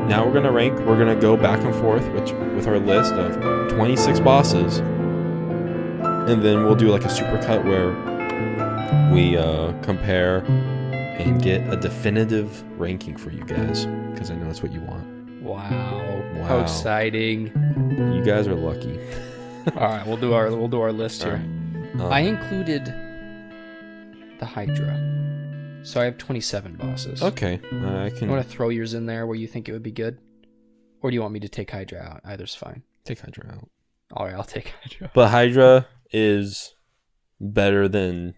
now we're gonna rank. We're gonna go back and forth with our list of 26 bosses, and then we'll do like a supercut where we compare and get a definitive ranking for you guys, because I know that's what you want. Wow. How exciting! You guys are lucky. All right, we'll do our list here. Right. I included the Hydra, so I have 27 bosses. Okay, I can. You want to throw yours in there where you think it would be good, or do you want me to take Hydra out? Either's fine. Take Hydra out. All right, I'll take Hydra. But Hydra is better than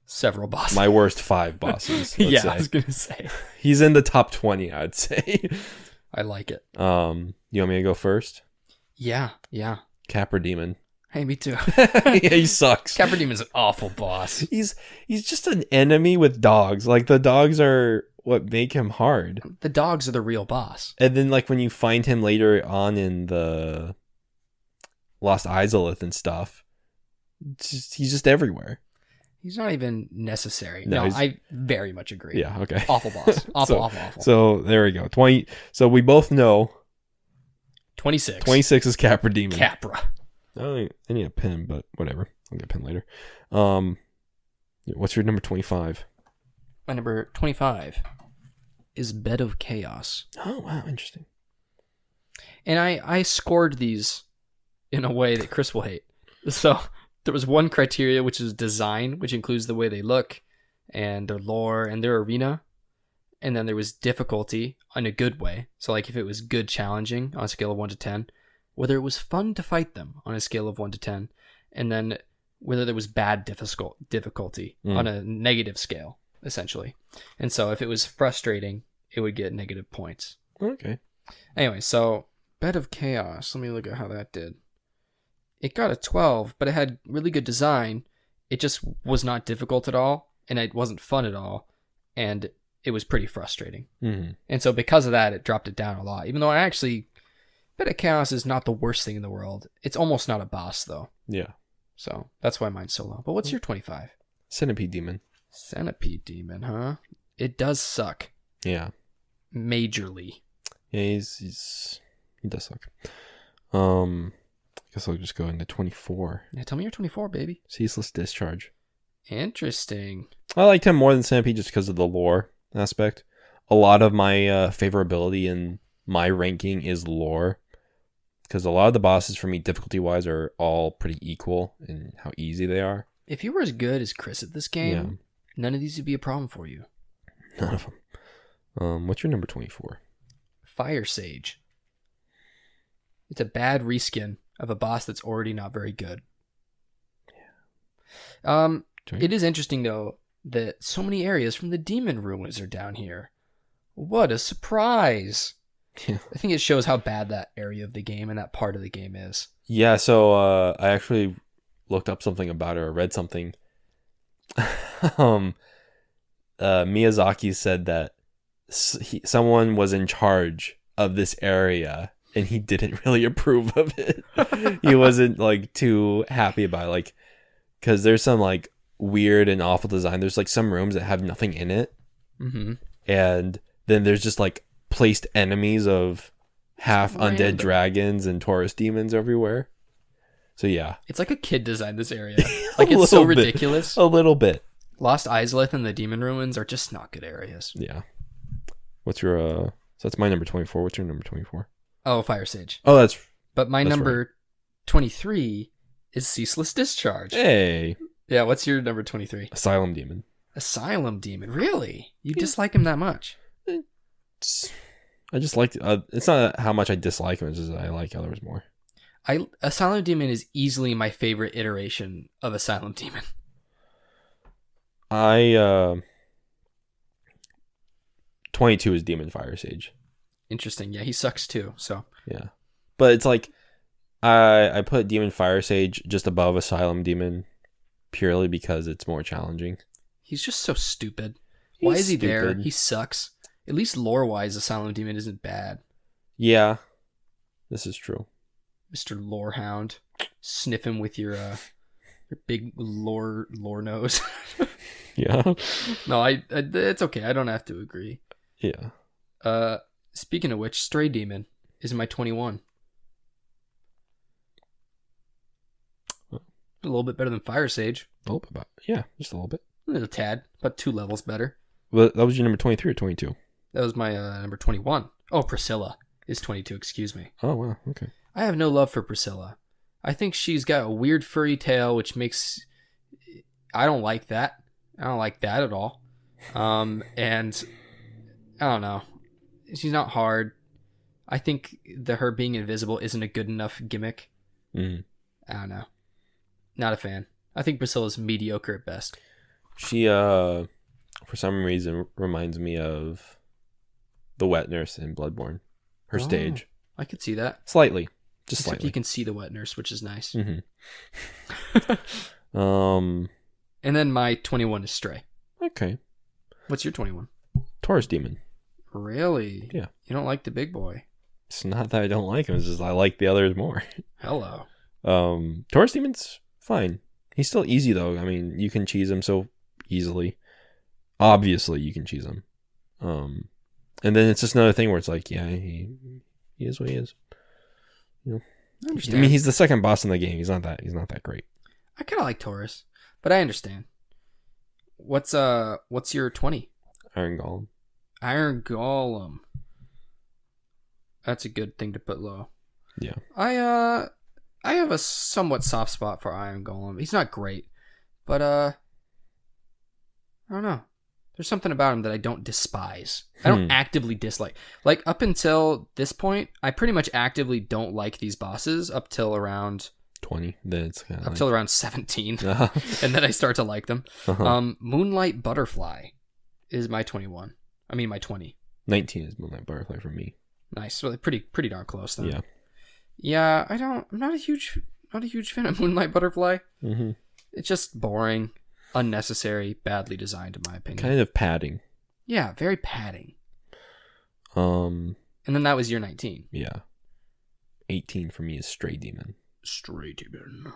several bosses. My worst 5 bosses. Yeah, say. I was gonna say he's in the top 20. I'd say. I like it. You want me to go first? Yeah. Capra Demon. Hey, me too. Yeah, he sucks. Capra Demon's an awful boss. He's just an enemy with dogs. Like, the dogs are what make him hard. The dogs are the real boss. And then, like, when you find him later on in the Lost Isolith and stuff, he's just everywhere. He's not even necessary. No, I very much agree. Yeah, okay. Awful boss. Awful. So there we go. 20. So we both know 26. 26 is Capra Demon. Capra. I need a pin, but whatever. I'll get a pin later. What's your number 25? My number 25 is Bed of Chaos. Oh, wow. Interesting. And I scored these in a way that Chris will hate. So there was one criteria, which is design, which includes the way they look and their lore and their arena. And then there was difficulty in a good way. So like if it was good challenging on a scale of 1 to 10, whether it was fun to fight them on a scale of 1 to 10, and then whether there was bad difficulty on a negative scale, essentially. And so if it was frustrating, it would get negative points. Okay. Anyway, so Bed of Chaos. Let me look at how that did. It got a 12, but it had really good design. It just was not difficult at all, and it wasn't fun at all, and it was pretty frustrating. Mm-hmm. And so because of that, it dropped it down a lot. Even though Bed of Chaos is not the worst thing in the world. It's almost not a boss, though. Yeah. So that's why mine's so low. But what's your 25? Centipede Demon. Centipede Demon, huh? It does suck. Yeah. Majorly. Yeah, he does suck. I guess I'll just go into 24. Yeah, tell me your 24, baby. Ceaseless Discharge. Interesting. I liked him more than Centipede just because of the lore aspect. A lot of my favorability in my ranking is lore, because a lot of the bosses for me, difficulty-wise, are all pretty equal in how easy they are. If you were as good as Chris at this game, none of these would be a problem for you. None of them. What's your number 24? Fire Sage. It's a bad reskin of a boss that's already not very good. Yeah. It is interesting, though, that so many areas from the Demon Ruins are down here. What a surprise! Yeah. I think it shows how bad that area of the game and that part of the game is. Yeah, so I actually looked up something about it, or read something. Miyazaki said that someone was in charge of this area, and he didn't really approve of it. He wasn't like too happy about it, like, because there's some like weird and awful design. There's like some rooms that have nothing in it, and then there's just like placed enemies of half undead dragons and Taurus demons everywhere. So yeah, it's like a kid designed this area. Like it's so ridiculous. A little bit. Lost Isolith and the Demon Ruins are just not good areas. Yeah. What's your so that's my number 24. What's your number 24? Oh, Fire Sage. Oh, that's. But my number 23 is Ceaseless Discharge. Hey. Yeah, what's your number 23? Asylum Demon. Asylum Demon. Really? You dislike him that much? I just like it's not how much I dislike him, it's just I like others more. Asylum Demon is easily my favorite iteration of Asylum Demon. 22 is Demon Fire Sage. Interesting. Yeah, he sucks too. So yeah, but it's like I put Demon Fire Sage just above Asylum Demon purely because it's more challenging. He's just so stupid. Why is he there? He sucks. At least lore-wise, Asylum Demon isn't bad. Yeah, this is true. Mr. Lorehound, sniff him with your big lore nose. Yeah. No, it's okay. I don't have to agree. Yeah. Speaking of which, Stray Demon is my 21. A little bit better than Fire Sage. A little bit, yeah, just a little bit. A little tad, about 2 levels better. Well, that was your number 23 or 22? That was my number 21. Oh, Priscilla is 22, excuse me. Oh, wow, okay. I have no love for Priscilla. I think she's got a weird furry tail, which makes... I don't like that. I don't like that at all. And I don't know. She's not hard. I think her being invisible isn't a good enough gimmick. Mm. I don't know. Not a fan. I think Priscilla's mediocre at best. She, for some reason, reminds me of the wet nurse in Bloodborne. Her stage. I could see that. Slightly. Just Except slightly. you can see the wet nurse, which is nice. Mm-hmm. And then my 21 is Stray. Okay. What's your 21? Taurus Demon. Really? Yeah. You don't like the big boy? It's not that I don't like him. It's just I like the others more. Hello. Taurus Demon's fine. He's still easy, though. I mean, you can cheese him so easily. Obviously, you can cheese him. And then it's just another thing where it's like, yeah, he is what he is. You know? I understand. I mean, he's the second boss in the game. He's not that great. I kind of like Taurus, but I understand. What's your 20? Iron Golem. Iron Golem. That's a good thing to put low. Yeah. I have a somewhat soft spot for Iron Golem. He's not great, but I don't know. There's something about him that I don't despise. I don't actively dislike. Like, up until this point, I pretty much actively don't like these bosses up till around 20. Then it's kind of till around 17. And then I start to like them. Moonlight Butterfly is my 21. I mean, my 20. 19 is Moonlight Butterfly for me. Nice. So they're pretty darn close then. Yeah. Yeah, I'm not a huge fan of Moonlight Butterfly. Mm-hmm. It's just boring, unnecessary, badly designed in my opinion. Kind of padding. Yeah, very padding. And then that was your 19. Yeah. 18 for me is Stray Demon. Stray Demon.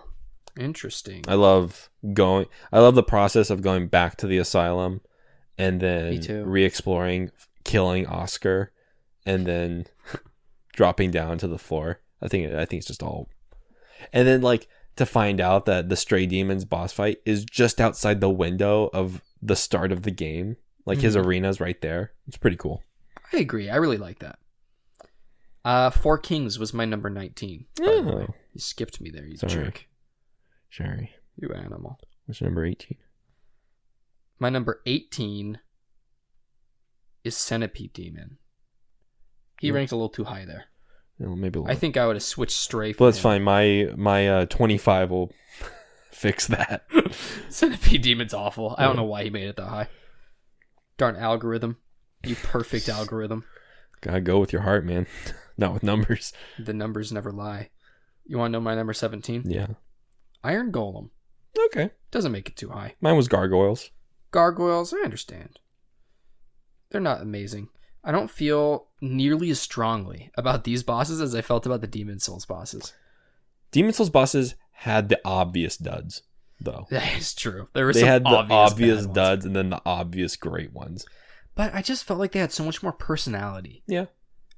Interesting. I love the process of going back to the asylum and then re-exploring, killing Oscar, and then dropping down to the floor. I think it's just all. And then like to find out that the Stray Demon's boss fight is just outside the window of the start of the game. Like his arena's right there. It's pretty cool. I agree. I really like that. Four Kings was my number 19. By the way. You skipped me there, you jerk. Sorry. You animal. What's your number 18? My number 18 is Centipede Demon. He ranked a little too high there. Well, maybe a little. I think I would have switched Stray. Well, that's fine. My 25 will fix that. Centipede Demon's awful. I don't know why he made it that high. Darn algorithm. You perfect algorithm. Gotta go with your heart, man. Not with numbers. The numbers never lie. You want to know my number 17? Yeah. Iron Golem. Okay. Doesn't make it too high. Mine was Gargoyles. Gargoyles, I understand. They're not amazing. I don't feel nearly as strongly about these bosses as I felt about the Demon Souls bosses. Demon Souls bosses had the obvious duds, though. That is true. They had the obvious duds and then the obvious great ones. But I just felt like they had so much more personality. Yeah.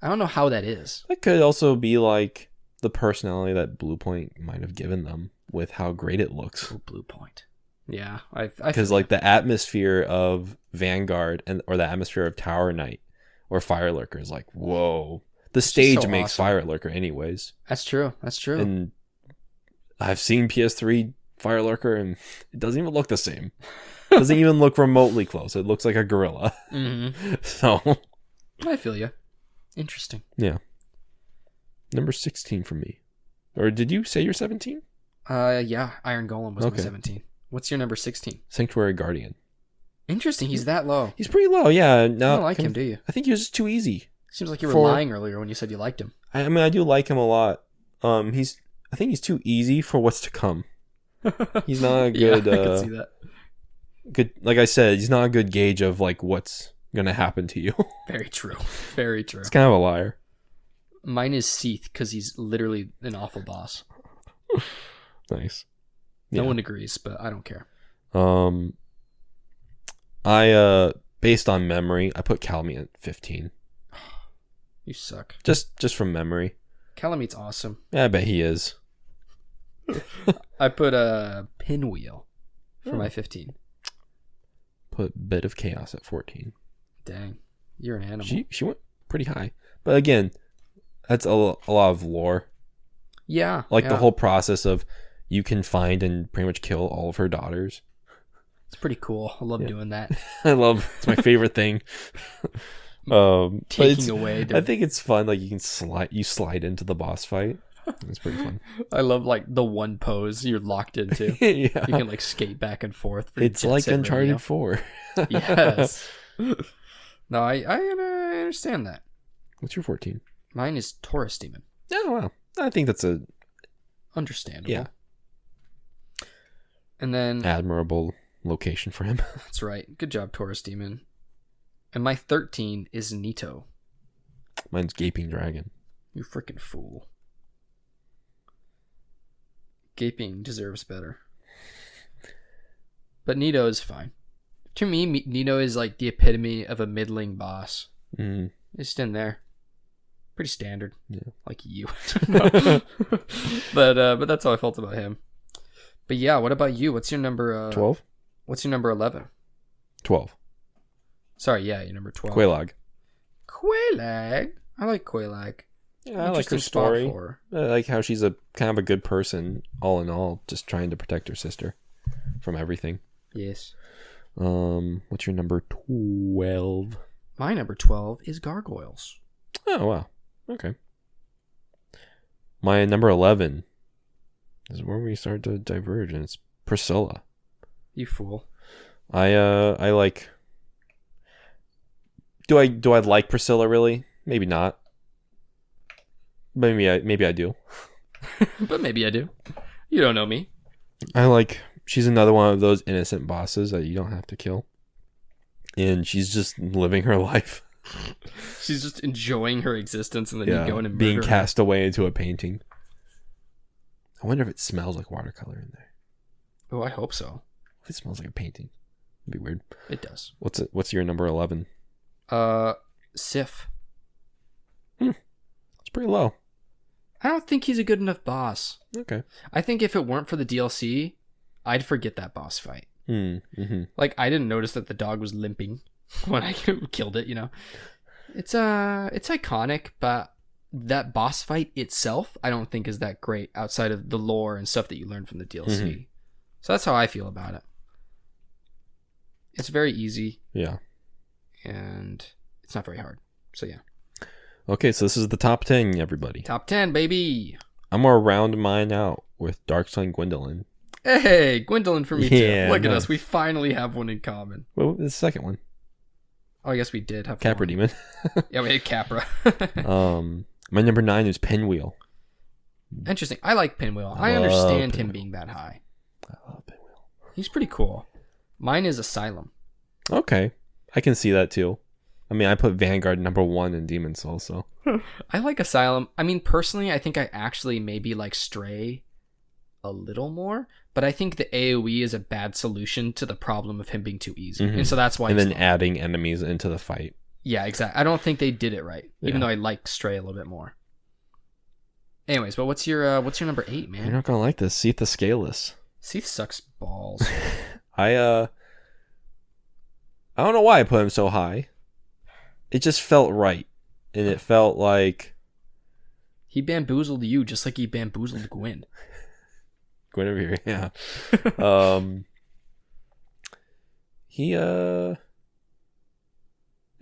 I don't know how that is. That could also be like the personality that Blue Point might have given them with how great it looks. Oh, Blue Point. Yeah. Because like the atmosphere of Vanguard or the atmosphere of Tower Knight or Fire Lurker is like, whoa. The stage makes awesome. Fire Lurker anyways. That's true. And I've seen PS3 Fire Lurker and it doesn't even look the same. It doesn't even look remotely close. It looks like a gorilla. Mm-hmm. So I feel you. Interesting. Yeah. Number 16 for me. Or did you say you're 17? Yeah. Iron Golem was my 17. What's your number 16? Sanctuary Guardian. Interesting. He's that low. He's pretty low, yeah. No, you don't like him, do you? I think he was just too easy. Seems like you were lying earlier when you said you liked him. I mean, I do like him a lot. I think he's too easy for what's to come. He's not a good. I can see that. Good, like I said, he's not a good gauge of like what's gonna happen to you. Very true. Very true. It's kind of a liar. Mine is Seath because he's literally an awful boss. Nice. No one agrees, but I don't care. I based on memory, I put Calamity at 15. You suck. Just from memory. Calamity's awesome. Yeah, I bet he is. I put a pinwheel for my 15. Put Bit of Chaos at 14. Dang. You're an animal. She went pretty high. But again, that's a lot of lore. Yeah. Like the whole process of you can find and pretty much kill all of her daughters. It's pretty cool. I love doing that. It's my favorite thing. Taking away I think it's fun. Like you slide into the boss fight. It's pretty fun. I love like the one pose you're locked into. Yeah. You can like skate back and forth. It's like Uncharted 4. Yes. No, I understand that. What's your 14? Mine is Taurus Demon. Oh, wow. I think that's a understandable. Yeah. And then admirable location for him. That's right. Good job, Taurus Demon. And my 13 is Nito. Mine's Gaping Dragon. You freaking fool. Gaping deserves better. But Nito is fine. To me, Nito is like the epitome of a middling boss. Mm. It's just in there. Pretty standard. Yeah. Like you. But that's how I felt about him. But yeah, what about you? What's your number 12? What's your number 11? 12. Sorry, yeah, your number 12. Quelaag. Quelaag? I like Quelaag. Yeah, I like her story. I like how she's a kind of a good person, all in all, just trying to protect her sister from everything. Yes. What's your number 12? My number 12 is Gargoyles. Oh, wow. Okay. My number 11 is where we start to diverge, and it's Priscilla. You fool. I like... Do I like Priscilla, really? Maybe not. Maybe I do. But maybe I do. You don't know me. She's another one of those innocent bosses that you don't have to kill. And she's just living her life. She's just enjoying her existence, and then you go in and being murder cast away into a painting. I wonder if it smells like watercolor in there. Oh, I hope so. If it smells like a painting, it'd be weird. It does. What's your number 11? Sif. It's pretty low. I don't think he's a good enough boss. Okay. I think if it weren't for the DLC, I'd forget that boss fight. Mm-hmm. Like, I didn't notice that the dog was limping when I killed it, you know. It's iconic, but that boss fight itself, I don't think is that great outside of the lore and stuff that you learn from the DLC. Mm-hmm. So that's how I feel about it. It's very easy. Yeah. And it's not very hard. So yeah. Okay, so this is the top 10, everybody. Top 10, baby. I'm going to round mine out with Dark Sun Gwyndolin. Hey, Gwyndolin for me too. Look at us. We finally have one in common. Well, the second one. Oh, I guess we did have Capra Demon. Yeah, we had Capra. My number 9 is Pinwheel. Interesting. I like Pinwheel. I understand him being that high. I love Pinwheel. He's pretty cool. Mine is Asylum. Okay. I can see that too. I mean, I put Vanguard number 1 in Demon Soul, so. I like Asylum. I mean, personally, I think I actually maybe like Stray a little more, but I think the AoE is a bad solution to the problem of him being too easy. Mm-hmm. And so that's why and then adding enemies into the fight. Yeah, exactly. I don't think they did it right, even though I like Stray a little bit more. Anyways, but what's your number 8, man? You're not going to like this. Seath the Scaleless. Seath sucks balls. I don't know why I put him so high. It just felt right. And it felt like... He bamboozled you just like he bamboozled Gwyn. Gwyn over here, yeah.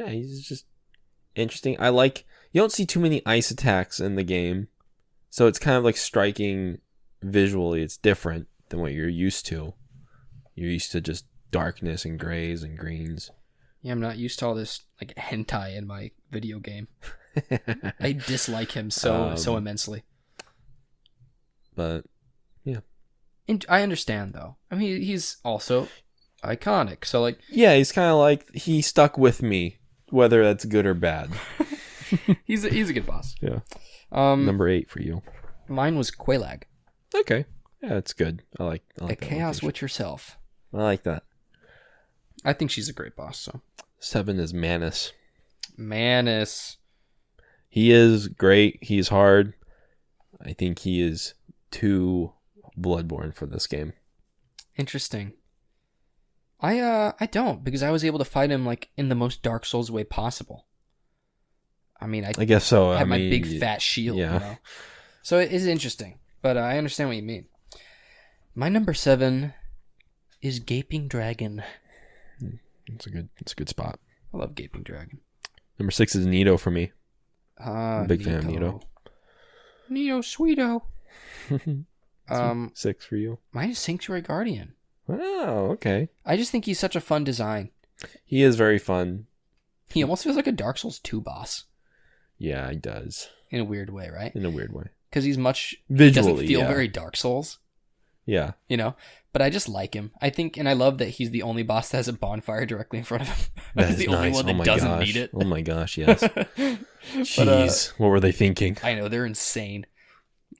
He's just interesting. You don't see too many ice attacks in the game. So it's kind of like striking visually. It's different than what you're used to. You're used to just darkness and grays and greens. Yeah, I'm not used to all this like hentai in my video game. I dislike him so immensely. But yeah, and I understand though. I mean, he's also iconic. So like, yeah, he's kind of like he stuck with me, whether that's good or bad. he's a good boss. Yeah. Number 8 for you. Mine was Quelaag. Okay. Yeah, that's good. I like a chaos location. with yourself. I like that. I think she's a great boss. So 7 is Manus. Manus. He is great. He's hard. I think he is too Bloodborne for this game. Interesting. I don't, because I was able to fight him like in the most Dark Souls way possible. I mean, I guess so. I had my big fat shield, yeah. you know. So it is interesting, but I understand what you mean. My number 7 is Gaping Dragon. It's a good spot. I love Gaping Dragon. Number 6 is Nito for me. I'm a big fan of Nito. Nito Sweeto. 6 for you. Mine is Sanctuary Guardian. Oh, okay. I just think he's such a fun design. He is very fun. He almost feels like a Dark Souls 2 boss. Yeah, he does. In a weird way, right? In a weird way. Because he's much... Visually, he doesn't feel very Dark Souls. Yeah. You know? But I just like him. I think, and I love that he's the only boss that has a bonfire directly in front of him. He's the only one that doesn't need it. Oh my gosh, yes. Jeez, what were they thinking? I know, they're insane.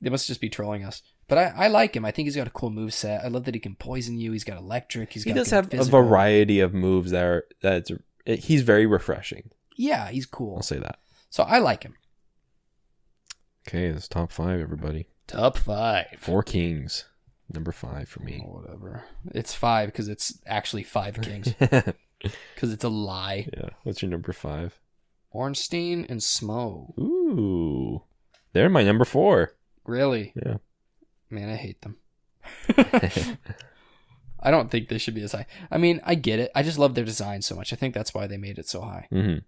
They must just be trolling us. But I like him. I think he's got a cool moveset. I love that he can poison you. He's got electric. He does have physical. A variety of moves he's very refreshing. Yeah, he's cool. I'll say that. So I like him. Okay, that's top 5, everybody. Top 5. 4 Kings. Number 5 for me. Oh, whatever. It's 5 because it's actually 5 Kings. Because it's a lie. Yeah. What's your number 5? Ornstein and Smo. Ooh. They're my number 4. Really? Yeah. Man, I hate them. I don't think they should be as high. I mean, I get it. I just love their design so much. I think that's why they made it so high. Mm-hmm.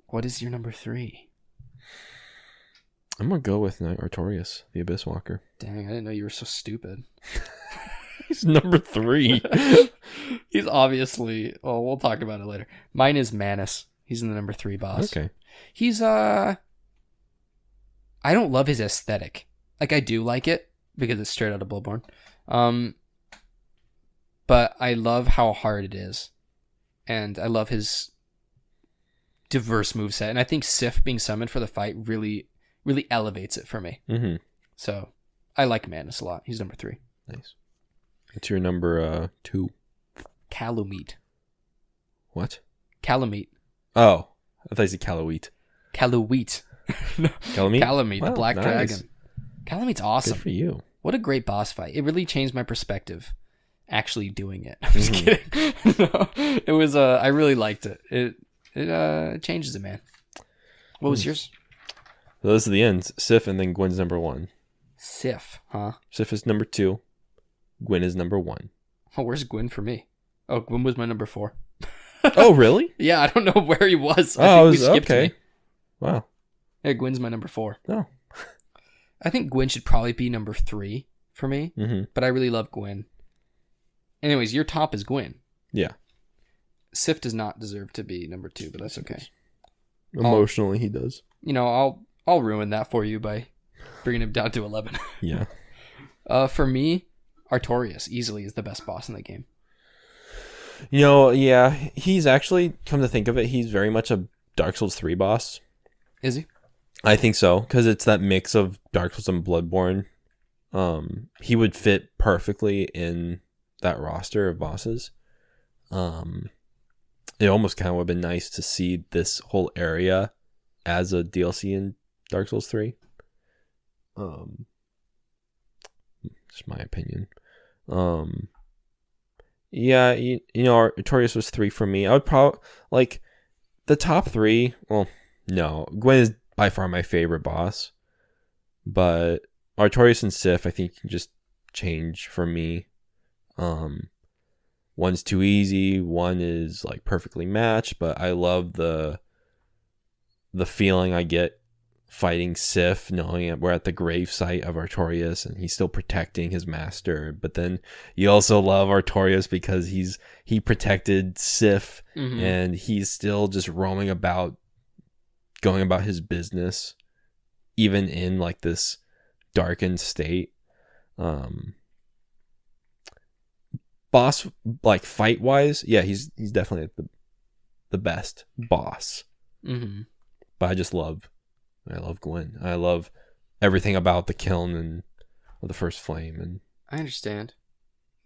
What is your number 3? I'm going to go with Artorias, the Abyss Walker. Dang, I didn't know you were so stupid. He's number 3. He's obviously... Well, we'll talk about it later. Mine is Manus. He's in the number 3 boss. Okay. He's, I don't love his aesthetic. Like, I do like it, because it's straight out of Bloodborne. But I love how hard it is. And I love his diverse moveset. And I think Sif being summoned for the fight really elevates it for me. Mm-hmm. So, I like Manus a lot. He's number 3. Nice. What's your number 2? Calamity. What? Calamity. Oh, I thought you said Calaweet. Calamity. Calamity? The Black Dragon. Calamite's awesome. Good for you. What a great boss fight. It really changed my perspective actually doing it. I'm just kidding. No, it was I really liked it. It changes it, man. What was yours? So those are the ends. Sif and then Gwyn's number 1. Sif, huh? Sif is number 2. Gwyn is number 1. Oh, where's Gwyn for me? Oh, Gwyn was my number 4. Oh, really? Yeah, I don't know where he was. I think we skipped okay. Me. Wow. Yeah, Gwyn's my number 4. Oh. I think Gwyn should probably be number 3 for me, but I really love Gwyn. Anyways, your top is Gwyn. Yeah. Sif does not deserve to be number 2, but that's okay. Emotionally, he does. You know, I'll ruin that for you by bringing him down to 11. Yeah. For me, Artorias easily is the best boss in the game. You know, yeah, he's actually, come to think of it, he's very much a Dark Souls 3 boss. Is he? I think so, because it's that mix of Dark Souls and Bloodborne. He would fit perfectly in that roster of bosses. It almost kind of would have been nice to see this whole area as a DLC in Dark Souls 3. Just my opinion. Yeah, you know, Artorias was 3 for me. I would probably, like, the top 3, well, no. Gwyn is by far my favorite boss. But Artorias and Sif, I think, can just change for me. One's too easy, one is, like, perfectly matched, but I love the feeling I get fighting Sif, knowing we're at the grave site of Artorias and he's still protecting his master. But then you also love Artorias because he protected Sif, and he's still just roaming about, going about his business, even in like this darkened state. Boss, like, fight wise, yeah, he's definitely the best boss. But I love Gwyn. I love everything about the kiln and the first flame. And I understand.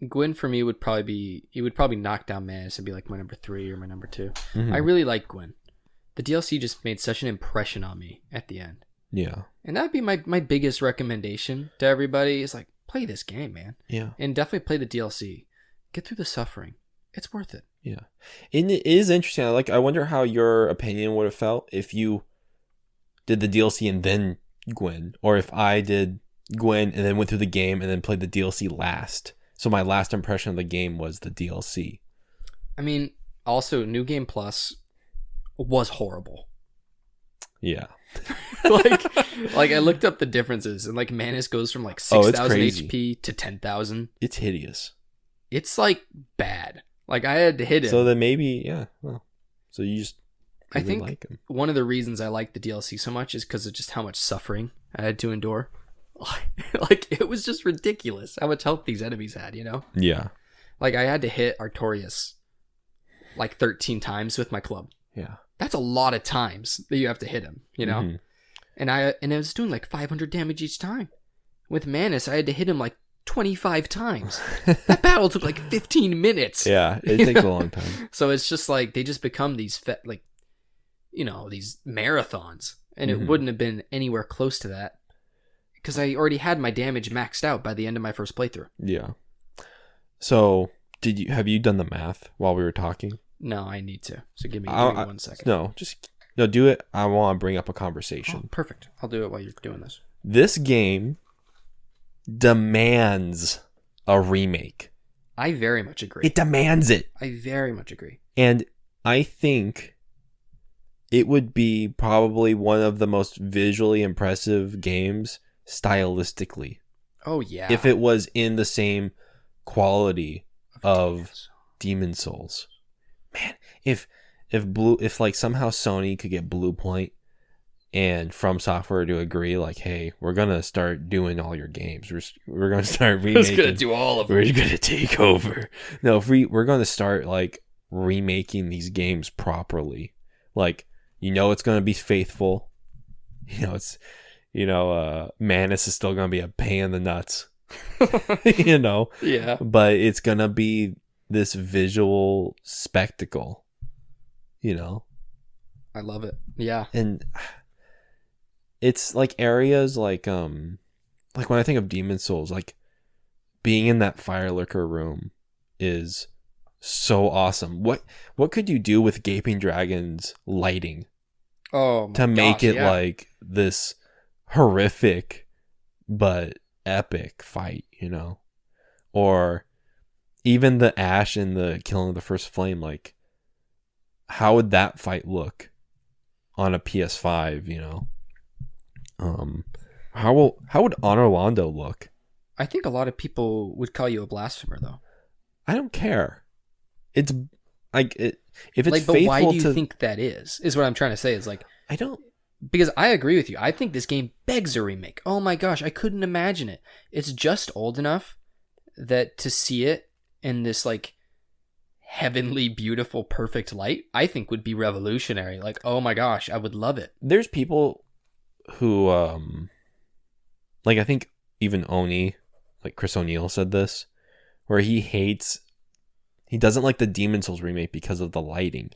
Gwyn for me would probably knock down Manus and be like my number 3 or my number 2. I really like Gwyn. the DLC just made such an impression on me at the end. Yeah. And that'd be my biggest recommendation to everybody is like, play this game, man. Yeah. And definitely play the DLC. Get through the suffering. It's worth it. Yeah. And it is interesting. I wonder how your opinion would have felt if you did the DLC and then Gwyn, or if I did Gwyn and then went through the game and then played the DLC last. So my last impression of the game was the DLC. I mean, also New Game Plus was horrible. Yeah. like I looked up the differences, and like Manus goes from like 6,000 HP to 10,000. It's hideous. It's like bad. Like I had to hit him. So then maybe, yeah. Well, so you just really I think like him. One of the reasons I like the DLC so much is because of just how much suffering I had to endure. Like it was just ridiculous how much health these enemies had, you know? Yeah. Like I had to hit Artorias like 13 times with my club. Yeah. That's a lot of times that you have to hit him, you know? Mm-hmm. And I was doing like 500 damage each time. With Manus, I had to hit him like 25 times. That battle took like 15 minutes. Yeah, it takes a long time. So it's just like they just become these like, you know, these marathons, and Mm-hmm. it wouldn't have been anywhere close to that because I already had my damage maxed out by the end of my first playthrough. Yeah. So have you done the math while we were talking? No, I need to. So give me 1 second. No, do it. I want to bring up a conversation. Oh, perfect. I'll do it while you're doing this. This game demands a remake. I very much agree. It demands it. I very much agree. And I think it would be probably one of the most visually impressive games stylistically. Oh, yeah. If it was in the same quality of Demon Souls. Man, if like somehow Sony could get Blue Point and From Software to agree, like, hey, we're gonna start doing all your games. We're gonna start remaking. We're gonna do all of them. We're gonna take over. No, if we're gonna start like remaking these games properly, like, you know, it's gonna be faithful. You know, it's, you know, Manus is still gonna be a pain in the nuts. You know, yeah, but it's gonna be this visual spectacle. You know, I love it. Yeah, and it's like areas like when I think of Demon Souls, like being in that fire lurker room is so awesome. What could you do with Gaping Dragon's lighting? Oh, my to make gosh, it yeah. like this horrific but epic fight, you know? Or even the ash in the killing of the first flame, like, how would that fight look on a PS5, you know? How would Honor Londo look? I think a lot of people would call you a blasphemer, though. I don't care. It's like if it's like, but faithful why do you to, think that is what I'm trying to say. Is like, I don't. because I agree with you. I think this game begs a remake. Oh my gosh, I couldn't imagine it. It's just old enough that to see it in this like heavenly, beautiful, perfect light, I think would be revolutionary. Like, oh my gosh, I would love it. There's people who like, I think even Oni, like Chris O'Neill said this, where he doesn't like the Demon Souls remake because of the lighting.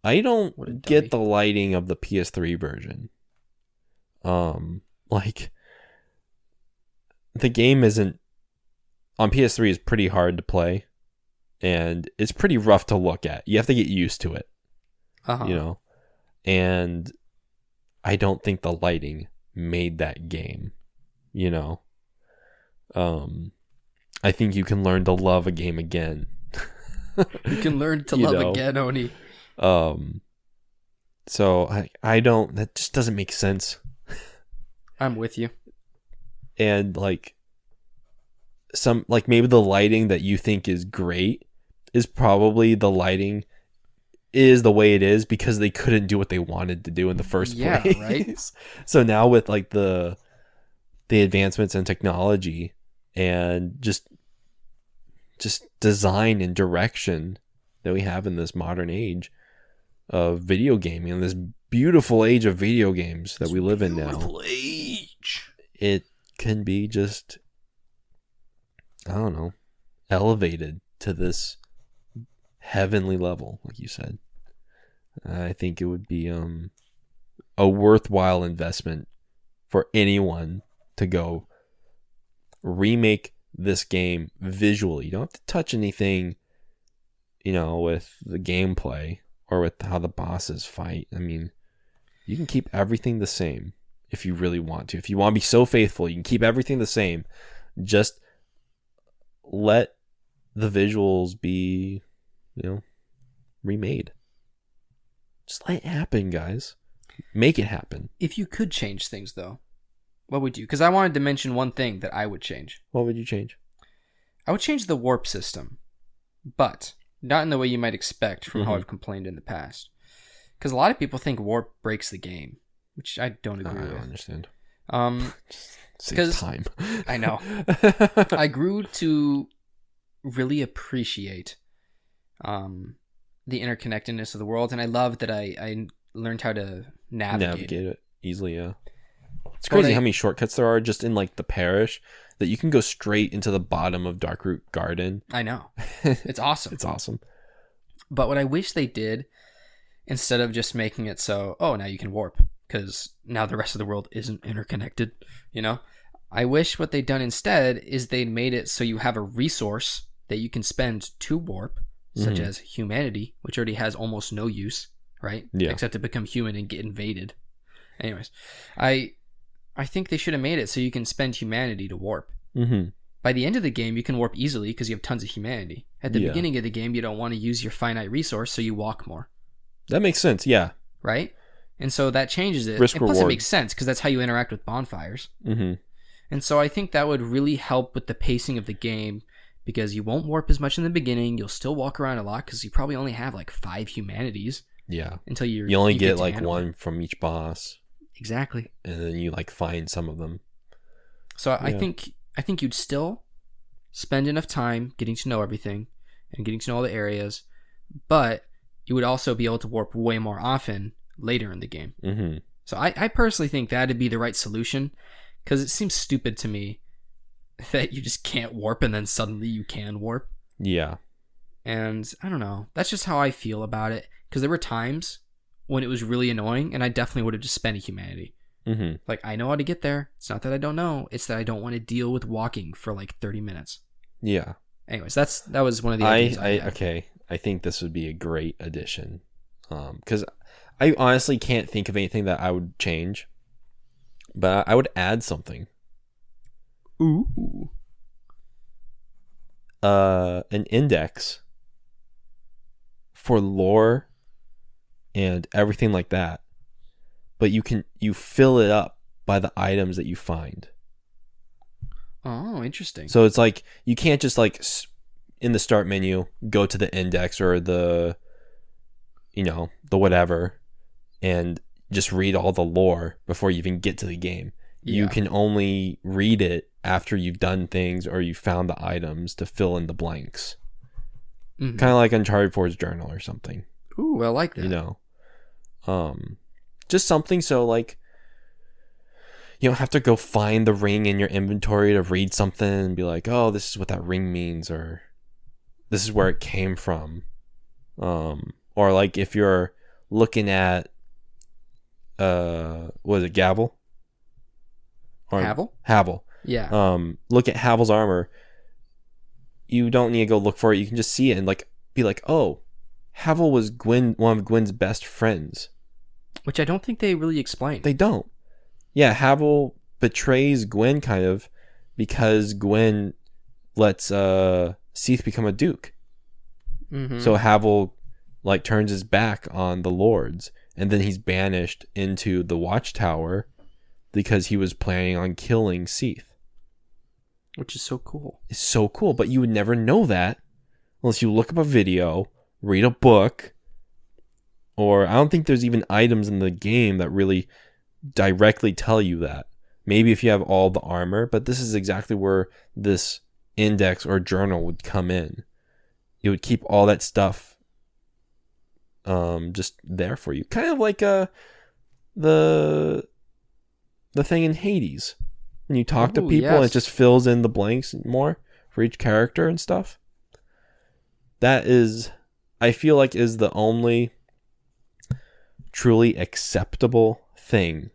I don't get the lighting of the PS3 version. Like, the game isn't on PS3 is pretty hard to play, and it's pretty rough to look at. You have to get used to it. You know, and I don't think the lighting made that game, you know. I think you can learn to love a game again. You can learn to love again, Oni. So I don't, that just doesn't make sense. I'm with you. And like maybe the lighting that you think is great is probably the lighting is the way it is because they couldn't do what they wanted to do in the first place. Yeah, right. So now with like the advancements in technology and just design and direction that we have in this modern age of video gaming, and this beautiful age of video games that we live in now. Beautiful age. It can be just, I don't know, elevated to this heavenly level, like you said. I think it would be a worthwhile investment for anyone to go remake this game visually. You don't have to touch anything, with the gameplay or with how the bosses fight. I mean, you can keep everything the same if you really want to. If you want to be so faithful, you can keep everything the same. Just let the visuals be, remade. Just let it happen, guys. Make it happen. If you could change things, though, what would you? Because I wanted to mention one thing that I would change. What would you change? I would change the warp system, but not in the way you might expect from how I've complained in the past. Because a lot of people think warp breaks the game, which I don't agree with. I understand. Because time. I know. I grew to really appreciate the interconnectedness of the world, and I love that I learned how to navigate it easily. Yeah, it's crazy how many shortcuts there are just in like the parish that you can go straight into the bottom of Darkroot Garden. I know. It's awesome. It's awesome. But what I wish they did, instead of just making it so, now you can warp because now the rest of the world isn't interconnected, I wish what they'd done instead is they made it so you have a resource that you can spend to warp, such as humanity, which already has almost no use, right? Yeah. Except to become human and get invaded. Anyways, I think they should have made it so you can spend humanity to warp. Mm-hmm. By the end of the game, you can warp easily because you have tons of humanity. At the beginning of the game, you don't want to use your finite resource, so you walk more. That makes sense, yeah. Right? And so that changes it. Risk and plus, reward. it makes sense because that's how you interact with bonfires. Mm-hmm. And so I think that would really help with the pacing of the game because you won't warp as much in the beginning. You'll still walk around a lot because you probably only have like 5 humanities. Yeah. Until you only get like one from each boss. Exactly. And then you like find some of them. So I think you'd still spend enough time getting to know everything and getting to know all the areas, but you would also be able to warp way more often later in the game. Mm-hmm. So I personally think that'd be the right solution because it seems stupid to me that you just can't warp and then suddenly you can warp. Yeah. And I don't know. That's just how I feel about it because there were times when it was really annoying and I definitely would have just spent a humanity. Mm-hmm. Like, I know how to get there. It's not that I don't know. It's that I don't want to deal with walking for like 30 minutes. Yeah. Anyways, that was one of the ideas I had. Okay. I think this would be a great addition. Because I honestly can't think of anything that I would change. But I would add something. Ooh. An index for lore and everything like that. But you fill it up by the items that you find. Oh, interesting. So it's like you can't just like in the start menu go to the index or the whatever and just read all the lore before you even get to the game. Yeah. You can only read it after you've done things or you found the items to fill in the blanks. Mm-hmm. Kind of like Uncharted 4's journal or something. Ooh, I like that. Just something so like you don't have to go find the ring in your inventory to read something and be like, oh, this is what that ring means or this is where it came from. Or like if you're looking at what is it, Gavel? Or Havel. Yeah. Look at Havel's armor. You don't need to go look for it. You can just see it and like be like, oh, Havel was one of Gwyn's best friends. Which I don't think they really explained. They don't. Yeah, Havel betrays Gwyn kind of because Gwyn lets Seath become a duke. Mm-hmm. So Havel like turns his back on the lords and then he's banished into the watchtower because he was planning on killing Seath. Which is so cool. It's so cool, but you would never know that unless you look up a video, read a book, or I don't think there's even items in the game that really directly tell you that. Maybe if you have all the armor, but this is exactly where this index or journal would come in. It would keep all that stuff just there for you. Kind of like the thing in Hades. When you talk to people and it just fills in the blanks more for each character and stuff. That is, I feel like, is the only truly acceptable thing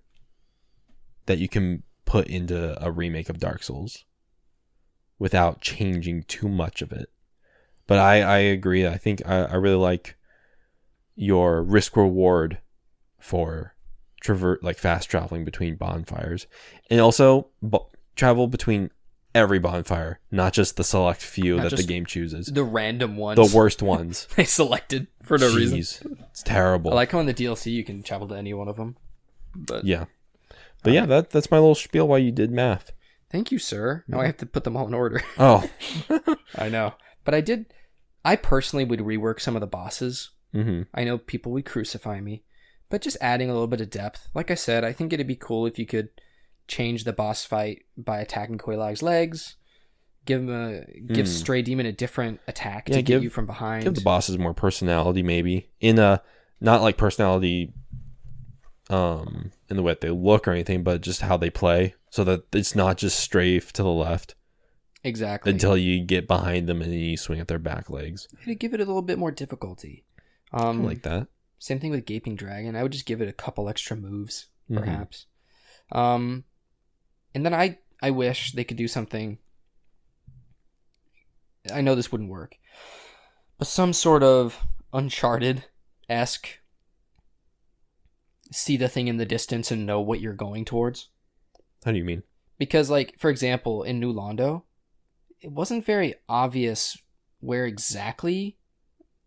that you can put into a remake of Dark Souls without changing too much of it. But I agree. I think I really like your risk reward for fast traveling between bonfires, and also travel between every bonfire, not just the select few that the game chooses. The random ones. The worst ones. They selected for no reason. It's terrible. I like how in the DLC you can travel to any one of them. But yeah. But yeah, that's my little spiel while you did math. Thank you, sir. Now I have to put them all in order. Oh. I know. But I personally would rework some of the bosses. Mm-hmm. I know people would crucify me, but just adding a little bit of depth. Like I said, I think it'd be cool if you could change the boss fight by attacking Koilag's legs, give Stray Demon a different attack to get you from behind. Give the bosses more personality, maybe. Not like personality in the way that they look or anything, but just how they play, so that it's not just strafe to the left. Exactly. Until you get behind them and then you swing at their back legs. It'd give it a little bit more difficulty. I like that. Same thing with Gaping Dragon. I would just give it a couple extra moves, perhaps. And then I wish they could do something. I know this wouldn't work, but some sort of Uncharted-esque see the thing in the distance and know what you're going towards. How do you mean? Because, like, for example, in New Londo, it wasn't very obvious where exactly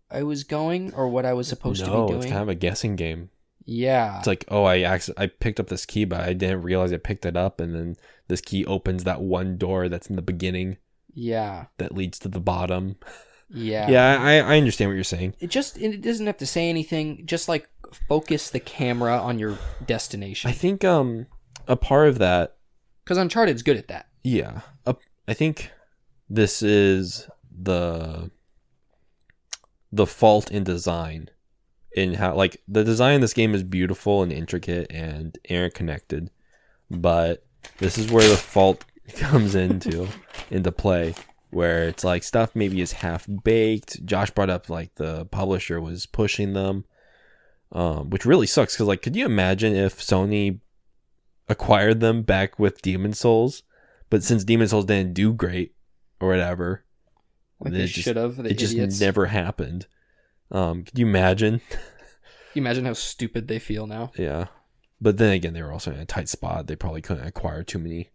I was going or what I was supposed to be doing. No, it's kind of a guessing game. Yeah. It's like, oh, I picked up this key, but I didn't realize I picked it up, and then this key opens that one door that's in the beginning. Yeah. That leads to the bottom. Yeah. Yeah, I understand what you're saying. It doesn't have to say anything. Just like focus the camera on your destination. I think a part of that, because Uncharted's good at that. Yeah. I think this is the fault in design, in how, like, the design in this game is beautiful and intricate and interconnected, but this is where the fault comes into play, where it's like stuff maybe is half baked. Josh brought up like the publisher was pushing them, which really sucks, because like, could you imagine if Sony acquired them back with Demon Souls, but since Demon Souls didn't do great or whatever, like they should have. It just never happened. Could you imagine? Can you imagine how stupid they feel now? Yeah, but then again, they were also in a tight spot. They probably couldn't acquire too many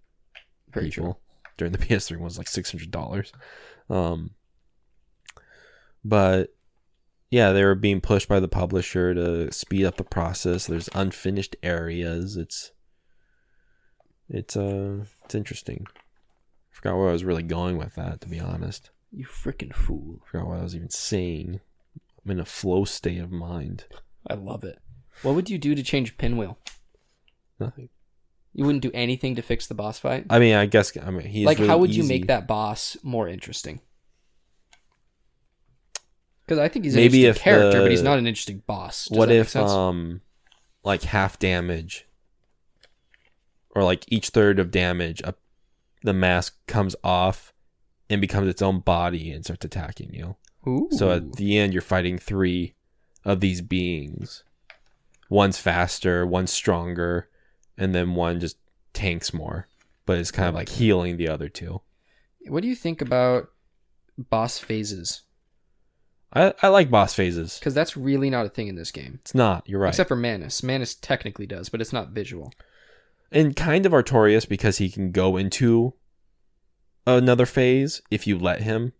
people during the PS3 was like $600. But yeah, they were being pushed by the publisher to speed up the process. There's unfinished areas. It's interesting. I forgot where I was really going with that, to be honest. You freaking fool. I forgot what I was even saying. I'm in a flow state of mind. I love it. What would you do to change Pinwheel? Nothing. You wouldn't do anything to fix the boss fight? I mean, he's like, really how would easy. you make that boss more interesting? Because I think he's an Maybe interesting character, but he's not an interesting boss. What if like half damage, or like each third of damage, the mask comes off and becomes its own body and starts attacking you. Ooh. So at the end, you're fighting 3 of these beings. One's faster, one's stronger, and then one just tanks more, but it's kind of like healing the other 2. What do you think about boss phases? I like boss phases. Because that's really not a thing in this game. It's not, you're right. Except for Manus. Manus technically does, but it's not visual. And kind of Artorias, because he can go into another phase if you let him.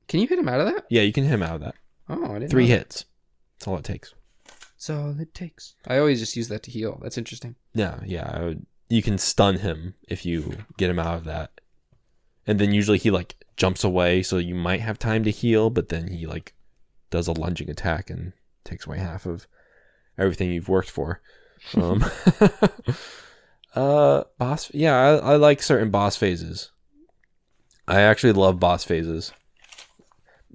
Can you hit him out of that? Yeah, you can hit him out of that. Oh, I didn't 3 know. hits. That's all it takes. That's all it takes. I always just use that to heal. That's interesting. Yeah. You can stun him if you get him out of that. And then usually he like jumps away, so you might have time to heal, but then he like does a lunging attack and takes away half of everything you've worked for. Boss. Yeah, I like certain boss phases. I actually love boss phases.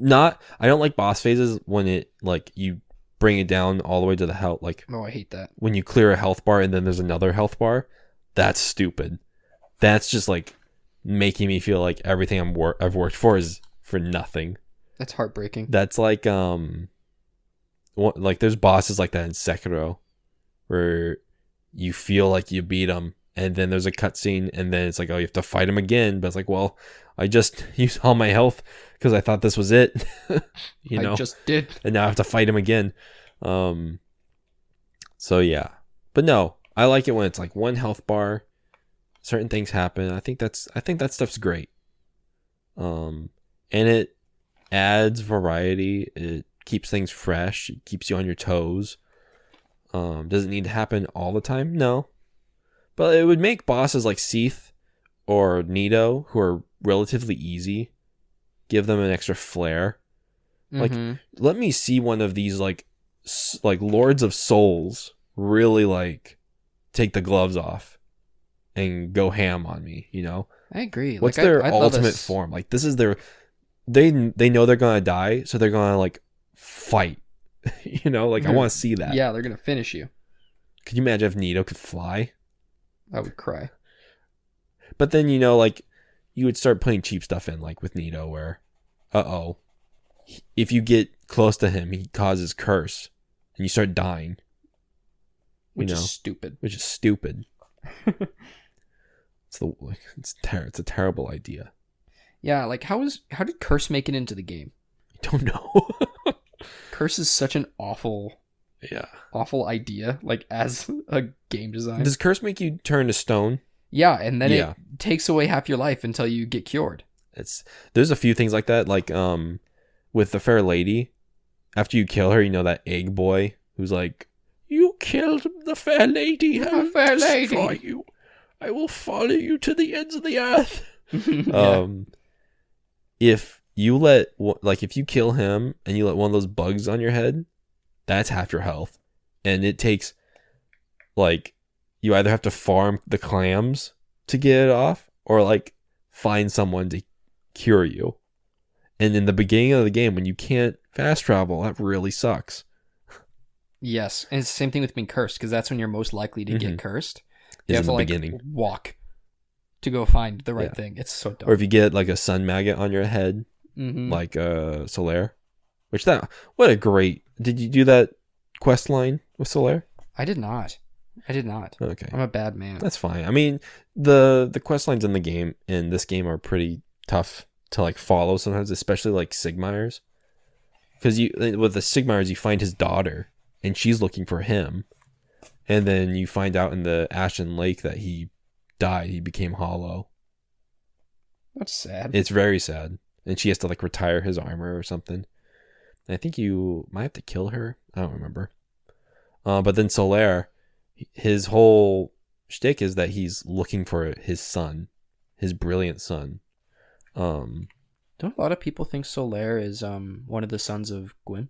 I don't like boss phases when it like you bring it down all the way to the health. Like, oh, I hate that. When you clear a health bar and then there's another health bar. That's stupid. That's just like making me feel like everything I've worked for is for nothing. That's heartbreaking. That's like like there's bosses like that in Sekiro where you feel like you beat them, and then there's a cutscene, and then it's like, oh, you have to fight him again. But it's like, well, I just used all my health because I thought this was it. I just did, and now I have to fight him again. So yeah, but no, I like it when it's like one health bar. Certain things happen. I think that stuff's great. And it adds variety. It keeps things fresh. It keeps you on your toes. Does it need to happen all the time? No. But it would make bosses like Seath or Nito, who are relatively easy, give them an extra flair. Like, let me see one of these like Lords of Souls really like take the gloves off and go ham on me, you know? I agree. What's their ultimate form? Like, this is their... They know they're gonna die, so they're gonna like fight. You know, like I want to see that. Yeah, they're gonna finish you. Could you imagine if Nito could fly? I would cry. But then, you know, like you would start putting cheap stuff in, like with Nito, where, if you get close to him, he causes curse, and you start dying. Which is stupid. Which is stupid. It's a terrible idea. Yeah, like how did curse make it into the game? I don't know. Curse is such an awful idea, like as a game design. Does curse make you turn to stone? Yeah, and then it takes away half your life until you get cured. There's a few things like that, like with the fair lady, after you kill her, you know, that egg boy who's like, you killed the fair lady, the fair lady. Destroy you. I will follow you to the ends of the earth. If you kill him and you let one of those bugs on your head, that's half your health. And it takes, like, you either have to farm the clams to get it off, or like find someone to cure you. And in the beginning of the game, when you can't fast travel, that really sucks. Yes, and it's the same thing with being cursed, because that's when you're most likely to get cursed. You have in to the beginning. Walk to go find the right thing. It's so dumb. Or if you get like a sun maggot on your head, like Solaire, what a great... Did you do that quest line with Solaire? I did not. Okay. I'm a bad man. That's fine. I mean, the quest lines in this game are pretty tough to like follow sometimes, especially like Sigmire's. Because with the Sigmire's, you find his daughter, and she's looking for him. And then you find out in the Ashen Lake that he died. He became hollow. That's sad. It's very sad. And she has to like retire his armor or something. And I think you might have to kill her. I don't remember. But then Solaire, his whole shtick is that he's looking for his son, his brilliant son. Don't a lot of people think Solaire is one of the sons of Gwyn?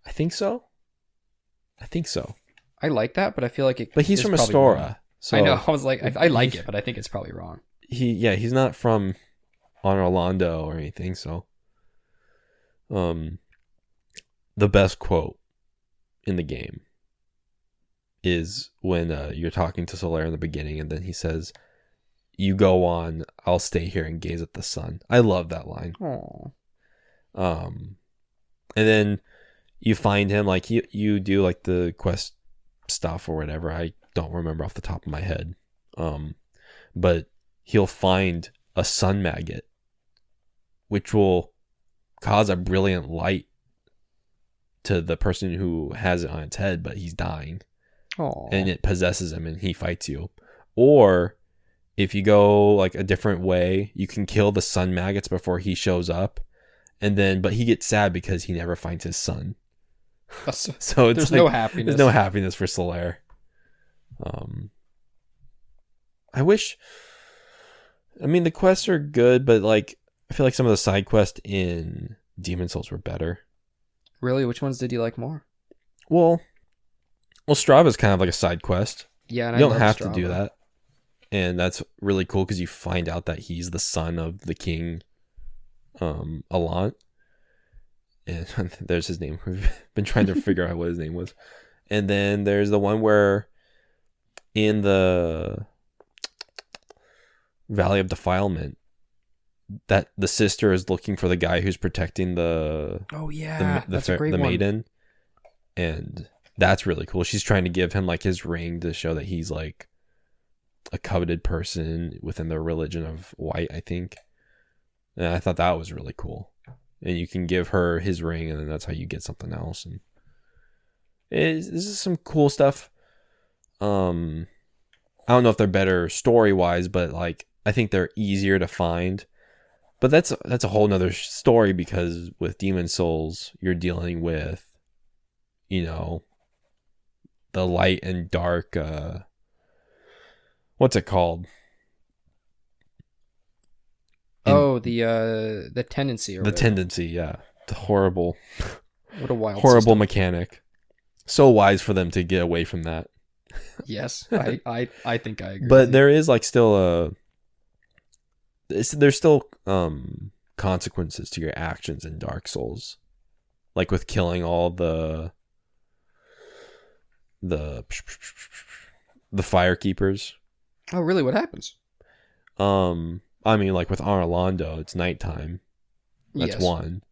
I think so. I like that, but I feel like But he's from Astora. So I know. I was like, I like it, but I think it's probably wrong. He's not from Orlando or anything. So, the best quote in the game is when you're talking to Solaire in the beginning, and then he says, "You go on. I'll stay here and gaze at the sun." I love that line. Aww. And then you find him, like you do like the quest stuff or whatever. I don't remember off the top of my head. But he'll find a sun maggot, which will cause a brilliant light to the person who has it on its head, but he's dying. Aww. And it possesses him and he fights you. Or if you go like a different way, you can kill the sun maggots before he shows up. But he gets sad because he never finds his son. So it's no happiness. There's no happiness for Solaire. I mean, the quests are good, but like I feel like some of the side quests in Demon Souls were better. Really? Which ones did you like more? Well, Strava's kind of like a side quest. Yeah, and you don't have to do that. And that's really cool because you find out that he's the son of the king, Alant. And there's his name. We've been trying to figure out what his name was. And then there's the one where in the Valley of Defilement, that the sister is looking for the guy who's protecting the that's a great one. maiden. And that's really cool. She's trying to give him like his ring to show that he's like a coveted person within the religion of white, I think. And I thought that was really cool. And you can give her his ring, and then that's how you get something else. And this is some cool stuff. I don't know if they're better story wise, but like I think they're easier to find. But that's a whole nother story, because with Demon Souls, you're dealing with, you know, the light and dark. What's it called? The tendency. The tendency, yeah. The horrible. What a wild horrible system. mechanic. So wise for them to get away from that. Yes, I think I agree. But there is like still there's still consequences to your actions in Dark Souls, like with killing all the fire keepers. Oh, really? What happens? I mean, like with Orlando, it's nighttime. That's Yes. one.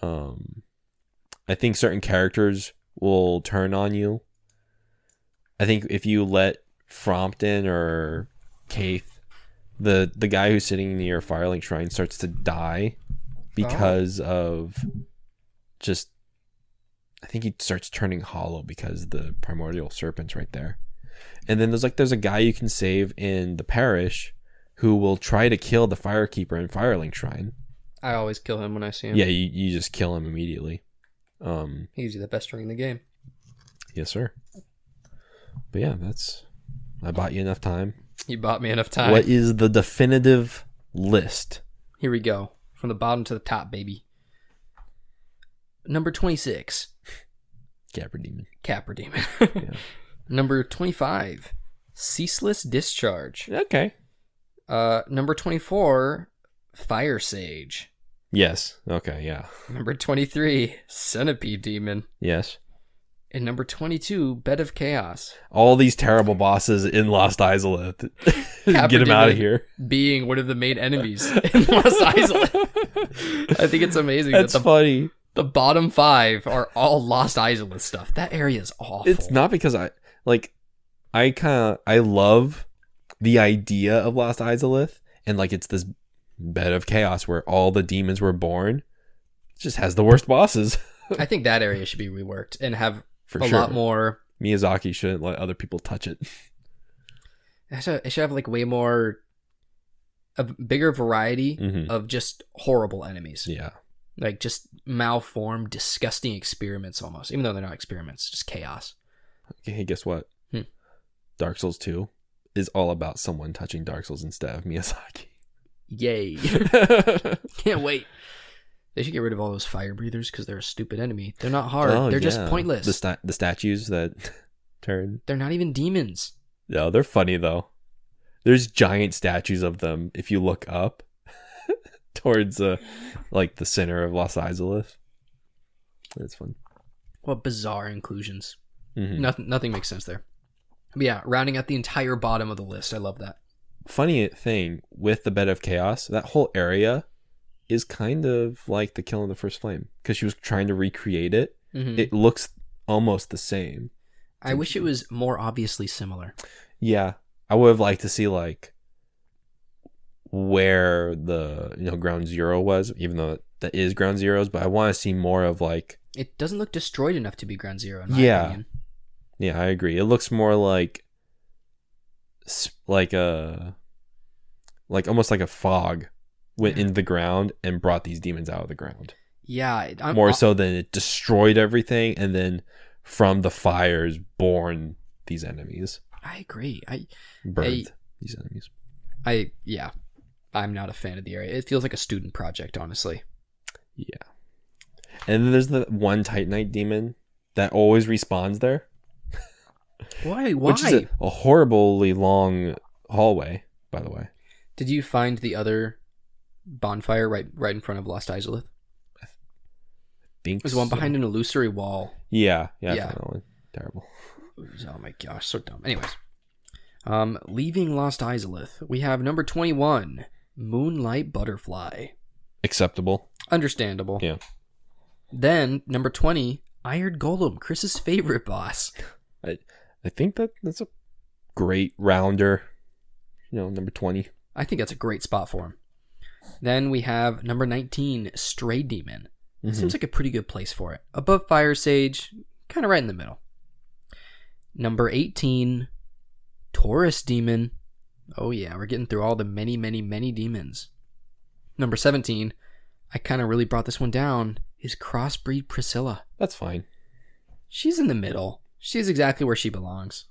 I think certain characters will turn on you. I think if you let Frompton or Kaith, the guy who's sitting near Firelink Shrine, starts to die because of just, I think he starts turning hollow because the primordial serpent's right there. And then there's a guy you can save in the parish who will try to kill the Firekeeper in Firelink Shrine. I always kill him when I see him. Yeah, you just kill him immediately. He gives you the best ring in the game. Yes, sir. But yeah, I bought you enough time. You bought me enough time. What is the definitive list? Here we go. From the bottom to the top, baby. Number 26. Capra Demon. Capra Demon. Yeah. Number 25. Ceaseless Discharge. Okay. Number 24. Fire Sage. Yes. Okay, yeah. Number 23. Centipede Demon. Yes. And number 22. Bed of Chaos. All these terrible bosses in Lost Isolith. Capra Get him out of Demon here. Being one of the main enemies in Lost Isolith. I think it's amazing. That's funny. The bottom 5 are all Lost Isolith stuff. That area is awful. It's not because I love the idea of Lost Isolith, and like it's this bed of chaos where all the demons were born. It just has the worst bosses. I think that area should be reworked and have For a sure. lot more. Miyazaki shouldn't let other people touch it. It should have like way more, a bigger variety of just horrible enemies. Yeah. Like just malformed, disgusting experiments almost. Even though they're not experiments, just chaos. Okay, hey, guess what? Dark Souls 2 is all about someone touching Dark Souls instead of Miyazaki. Yay. Can't wait. They should get rid of all those fire breathers because they're a stupid enemy. They're not hard. They're just pointless. The statues that turn. They're not even demons. No, they're funny though. There's giant statues of them if you look up towards like the center of Lost Isolith. It's fun. What bizarre inclusions. Nothing makes sense there. But yeah, rounding out the entire bottom of the list. I love that. Funny thing with the Bed of Chaos, that whole area is kind of like the Killing of the First Flame because she was trying to recreate it. It looks almost the same. I wish it was more obviously similar. Yeah, I would have liked to see like where the Ground Zero was, even though that is Ground Zero's. But I want to see more of like. It doesn't look destroyed enough to be Ground Zero. In my opinion. Yeah, I agree. It looks more like almost like a fog went into the ground and brought these demons out of the ground. Yeah, more so than it destroyed everything and then from the fires born these enemies. I agree. Birthed these enemies. I'm not a fan of the area. It feels like a student project, honestly. Yeah. And then there's the one Titanite demon that always respawns there. Why? Which is a horribly long hallway, by the way. Did you find the other bonfire right in front of Lost Isolith? I think There's one behind an illusory wall. Yeah. I found that one. Terrible. Oh my gosh, so dumb. Anyways, leaving Lost Isolith, we have number 21, Moonlight Butterfly. Acceptable. Understandable. Yeah. Then number 20, Iron Golem, Chris's favorite boss. I think that's a great rounder. Number 20. I think that's a great spot for him. Then we have number 19, Stray Demon. Seems like a pretty good place for it. Above Fire Sage, kind of right in the middle. Number 18, Taurus Demon. Oh yeah, we're getting through all the many, many, many demons. Number 17, I kind of really brought this one down, is Crossbreed Priscilla. That's fine. She's in the middle. She's exactly where she belongs.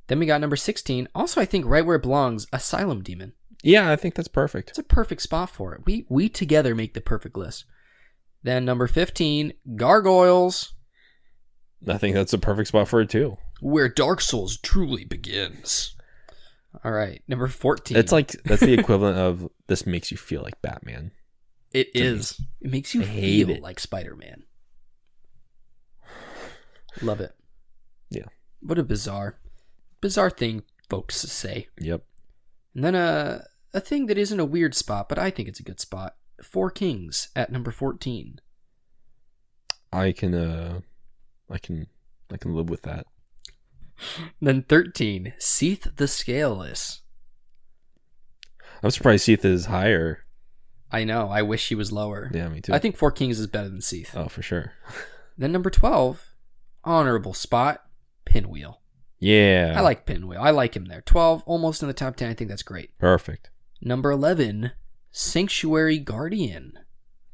Then we got number 16, also I think right where it belongs, Asylum Demon. Yeah, I think that's perfect. It's a perfect spot for it. We together make the perfect list. Then number 15, Gargoyles. I think that's a perfect spot for it too. Where Dark Souls truly begins. All right, number 14. It's like, that's the equivalent of, this makes you feel like Batman. It is. It makes you feel like Spider-Man. Love it. Yeah. What a bizarre thing folks say. Yep. And then a thing that isn't a weird spot, but I think it's a good spot. Four Kings at number 14. I can live with that. Then 13, Seath the Scaleless. I'm surprised Seath is higher. I know. I wish she was lower. Yeah, me too. I think Four Kings is better than Seath. Oh, for sure. Then number 12, honorable spot, Pinwheel. Yeah. I like Pinwheel. I like him there. 12, almost in the top 10. I think that's great. Perfect. Number 11, Sanctuary Guardian.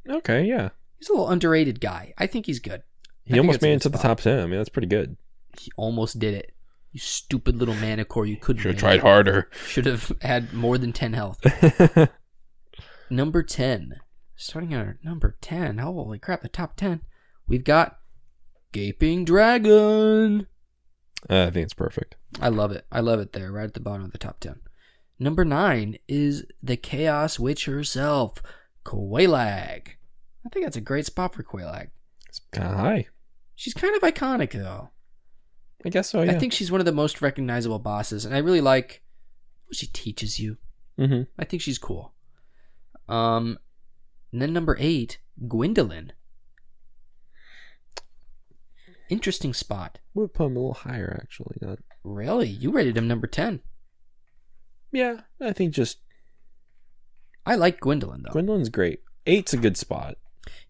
Okay, yeah. He's a little underrated guy. I think he's good. He almost made it to the top 10. I mean, that's pretty good. He almost did it. You stupid little Manicore. You couldn't. Should have tried harder. Should have had more than 10 health. Number 10. Starting at number 10. Holy crap, the top 10. We've got Gaping Dragon. I think it's perfect. I love it. I love it there, right at the bottom of the top 10. Number 9 is the Chaos Witch herself, Quelaag. I think that's a great spot for Quelaag. It's kind of high. She's kind of iconic, though. I guess so, yeah. I think she's one of the most recognizable bosses, and I really like what she teaches you. Mm-hmm. I think she's cool. And then number 8, Gwyndolin. Interesting spot. We'll put him a little higher, actually. Not... Really? You rated him number 10. Yeah, I think just... I like Gwyndolin, though. Gwyndolin's great. 8's a good spot.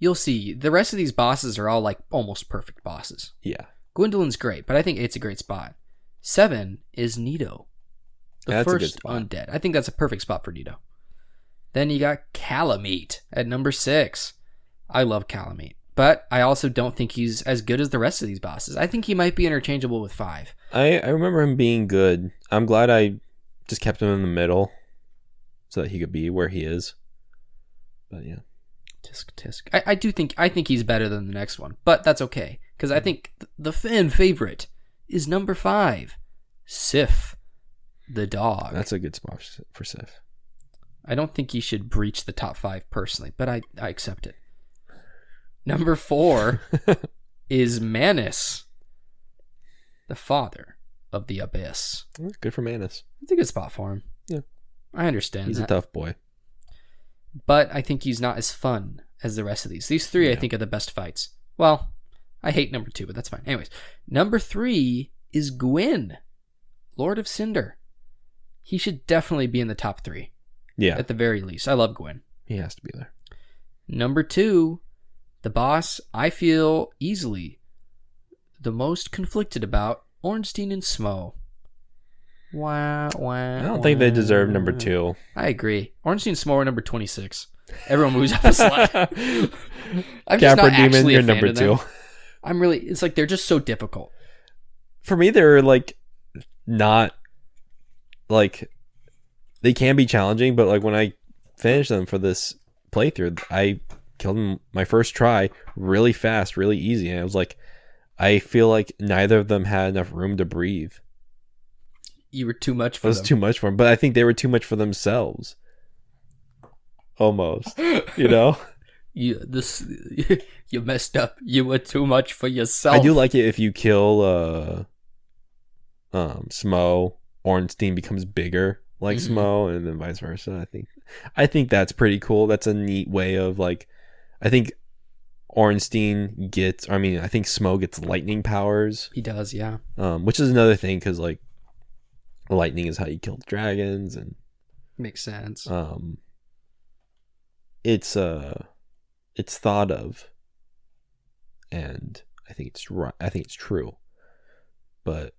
You'll see. The rest of these bosses are all like almost perfect bosses. Yeah. Gwyndolин's great, but I think 8's a great spot. 7 is Nito. The first undead. I think that's a perfect spot for Nito. Then you got Calamity at number 6. I love Calamity, but I also don't think he's as good as the rest of these bosses. I think he might be interchangeable with 5. I remember him being good. I'm glad I just kept him in the middle so that he could be where he is. But yeah. Tisk. I think he's better than the next one, but that's okay because I think the fan favorite is number 5, Sif, the dog. That's a good spot for Sif. I don't think he should breach the top 5 personally, but I accept it. Number 4 is Manus, the father of the abyss. Good for Manus. It's a good spot for him. Yeah, I understand. He's that. a tough boy. But I think he's not as fun as the rest of these. These 3, I think, are the best fights. Well, I hate number 2, but that's fine. Anyways, number 3 is Gwyn, Lord of Cinder. He should definitely be in the top 3. Yeah. At the very least. I love Gwyn. He has to be there. Number 2, the boss I feel easily the most conflicted about, Ornstein and Smo. Wow. I don't think they deserve number 2. I agree. Ornstein and Smo are number 26. Everyone moves up a slot. I'm just Capra not Demon, actually you're a fan number of them. 2. It's like they're just so difficult. For me, they're like not like they can be challenging, but like when I finished them for this playthrough, I killed them my first try really fast, really easy. And I was like, I feel like neither of them had enough room to breathe. You were too much for them. It was too much for them, but I think they were too much for themselves. Almost, you know? You messed up. You were too much for yourself. I do like it if you kill Smo, Ornstein becomes bigger like Smo, and then vice versa. I think that's pretty cool. That's a neat way of like, I think Ornstein gets, I mean, I think Smo gets lightning powers. He does, yeah. Which is another thing, because like lightning is how you kill dragons, and makes sense. It's thought of, and I think it's right. I think it's true. But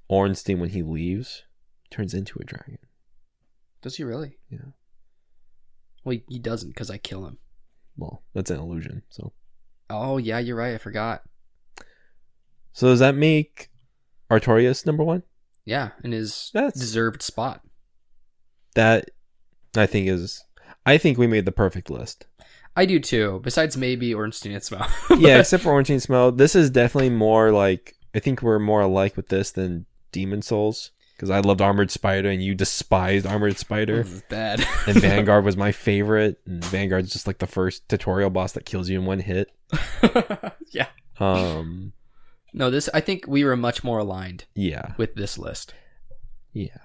Ornstein, when he leaves, turns into a dragon. Does he really? Yeah. Well, he doesn't, because I kill him. Well, that's an illusion. So. Oh yeah, you're right. I forgot. So does that make Artorias number 1? Yeah, in his That's deserved spot. That I think we made the perfect list. I do too. Besides maybe Ornstein and Smo. Yeah, except for Ornstein and Smo. This is definitely more like, I think we're more alike with this than Demon Souls. Because I loved Armored Spider and you despised Armored Spider. This is bad. And Vanguard was my favorite. And Vanguard's just like the first tutorial boss that kills you in one hit. Yeah. No, I think we were much more aligned. Yeah. With this list. Yeah.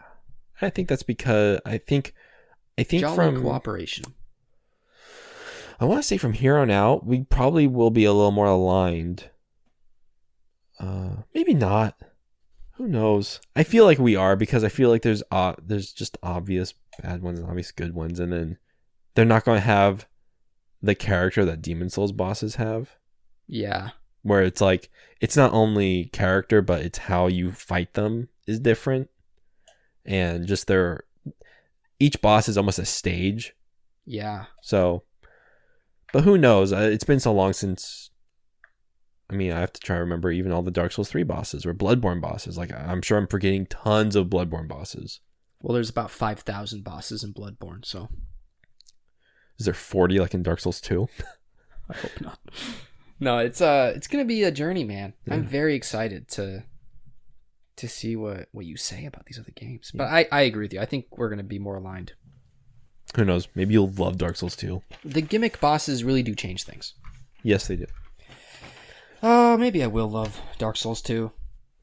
I think that's because I think Jolly from cooperation. I want to say from here on out, we probably will be a little more aligned. Maybe not. Who knows? I feel like we are, because I feel like there's just obvious bad ones and obvious good ones, and then they're not going to have the character that Demon Souls bosses have. Yeah. Where it's like, it's not only character, but it's how you fight them is different. And just each boss is almost a stage. Yeah. So, but who knows? It's been so long since, I mean, I have to try to remember even all the Dark Souls 3 bosses or Bloodborne bosses. Like, I'm sure I'm forgetting tons of Bloodborne bosses. Well, there's about 5,000 bosses in Bloodborne, so. Is there 40 like in Dark Souls 2? I hope not. No, it's going to be a journey, man. Yeah. I'm very excited to see what you say about these other games. But I agree with you. I think we're going to be more aligned. Who knows? Maybe you'll love Dark Souls 2. The gimmick bosses really do change things. Yes, they do. Maybe I will love Dark Souls 2.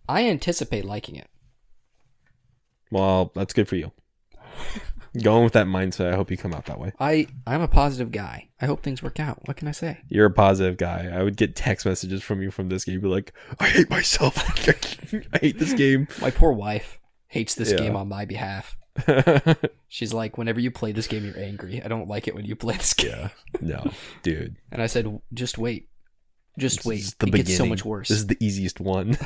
I anticipate liking it. Well, that's good for you. Going with that mindset, I hope you come out that way. I'm a positive guy. I hope things work out. What can I say? You're a positive guy. I would get text messages from you from this game. You'd be like, I hate myself. I hate this game. My poor wife hates this game on my behalf. She's like, whenever you play this game, you're angry. I don't like it when you play this game. Yeah. No, dude. And I said, just wait. Just wait. It gets so much worse. This is the easiest one.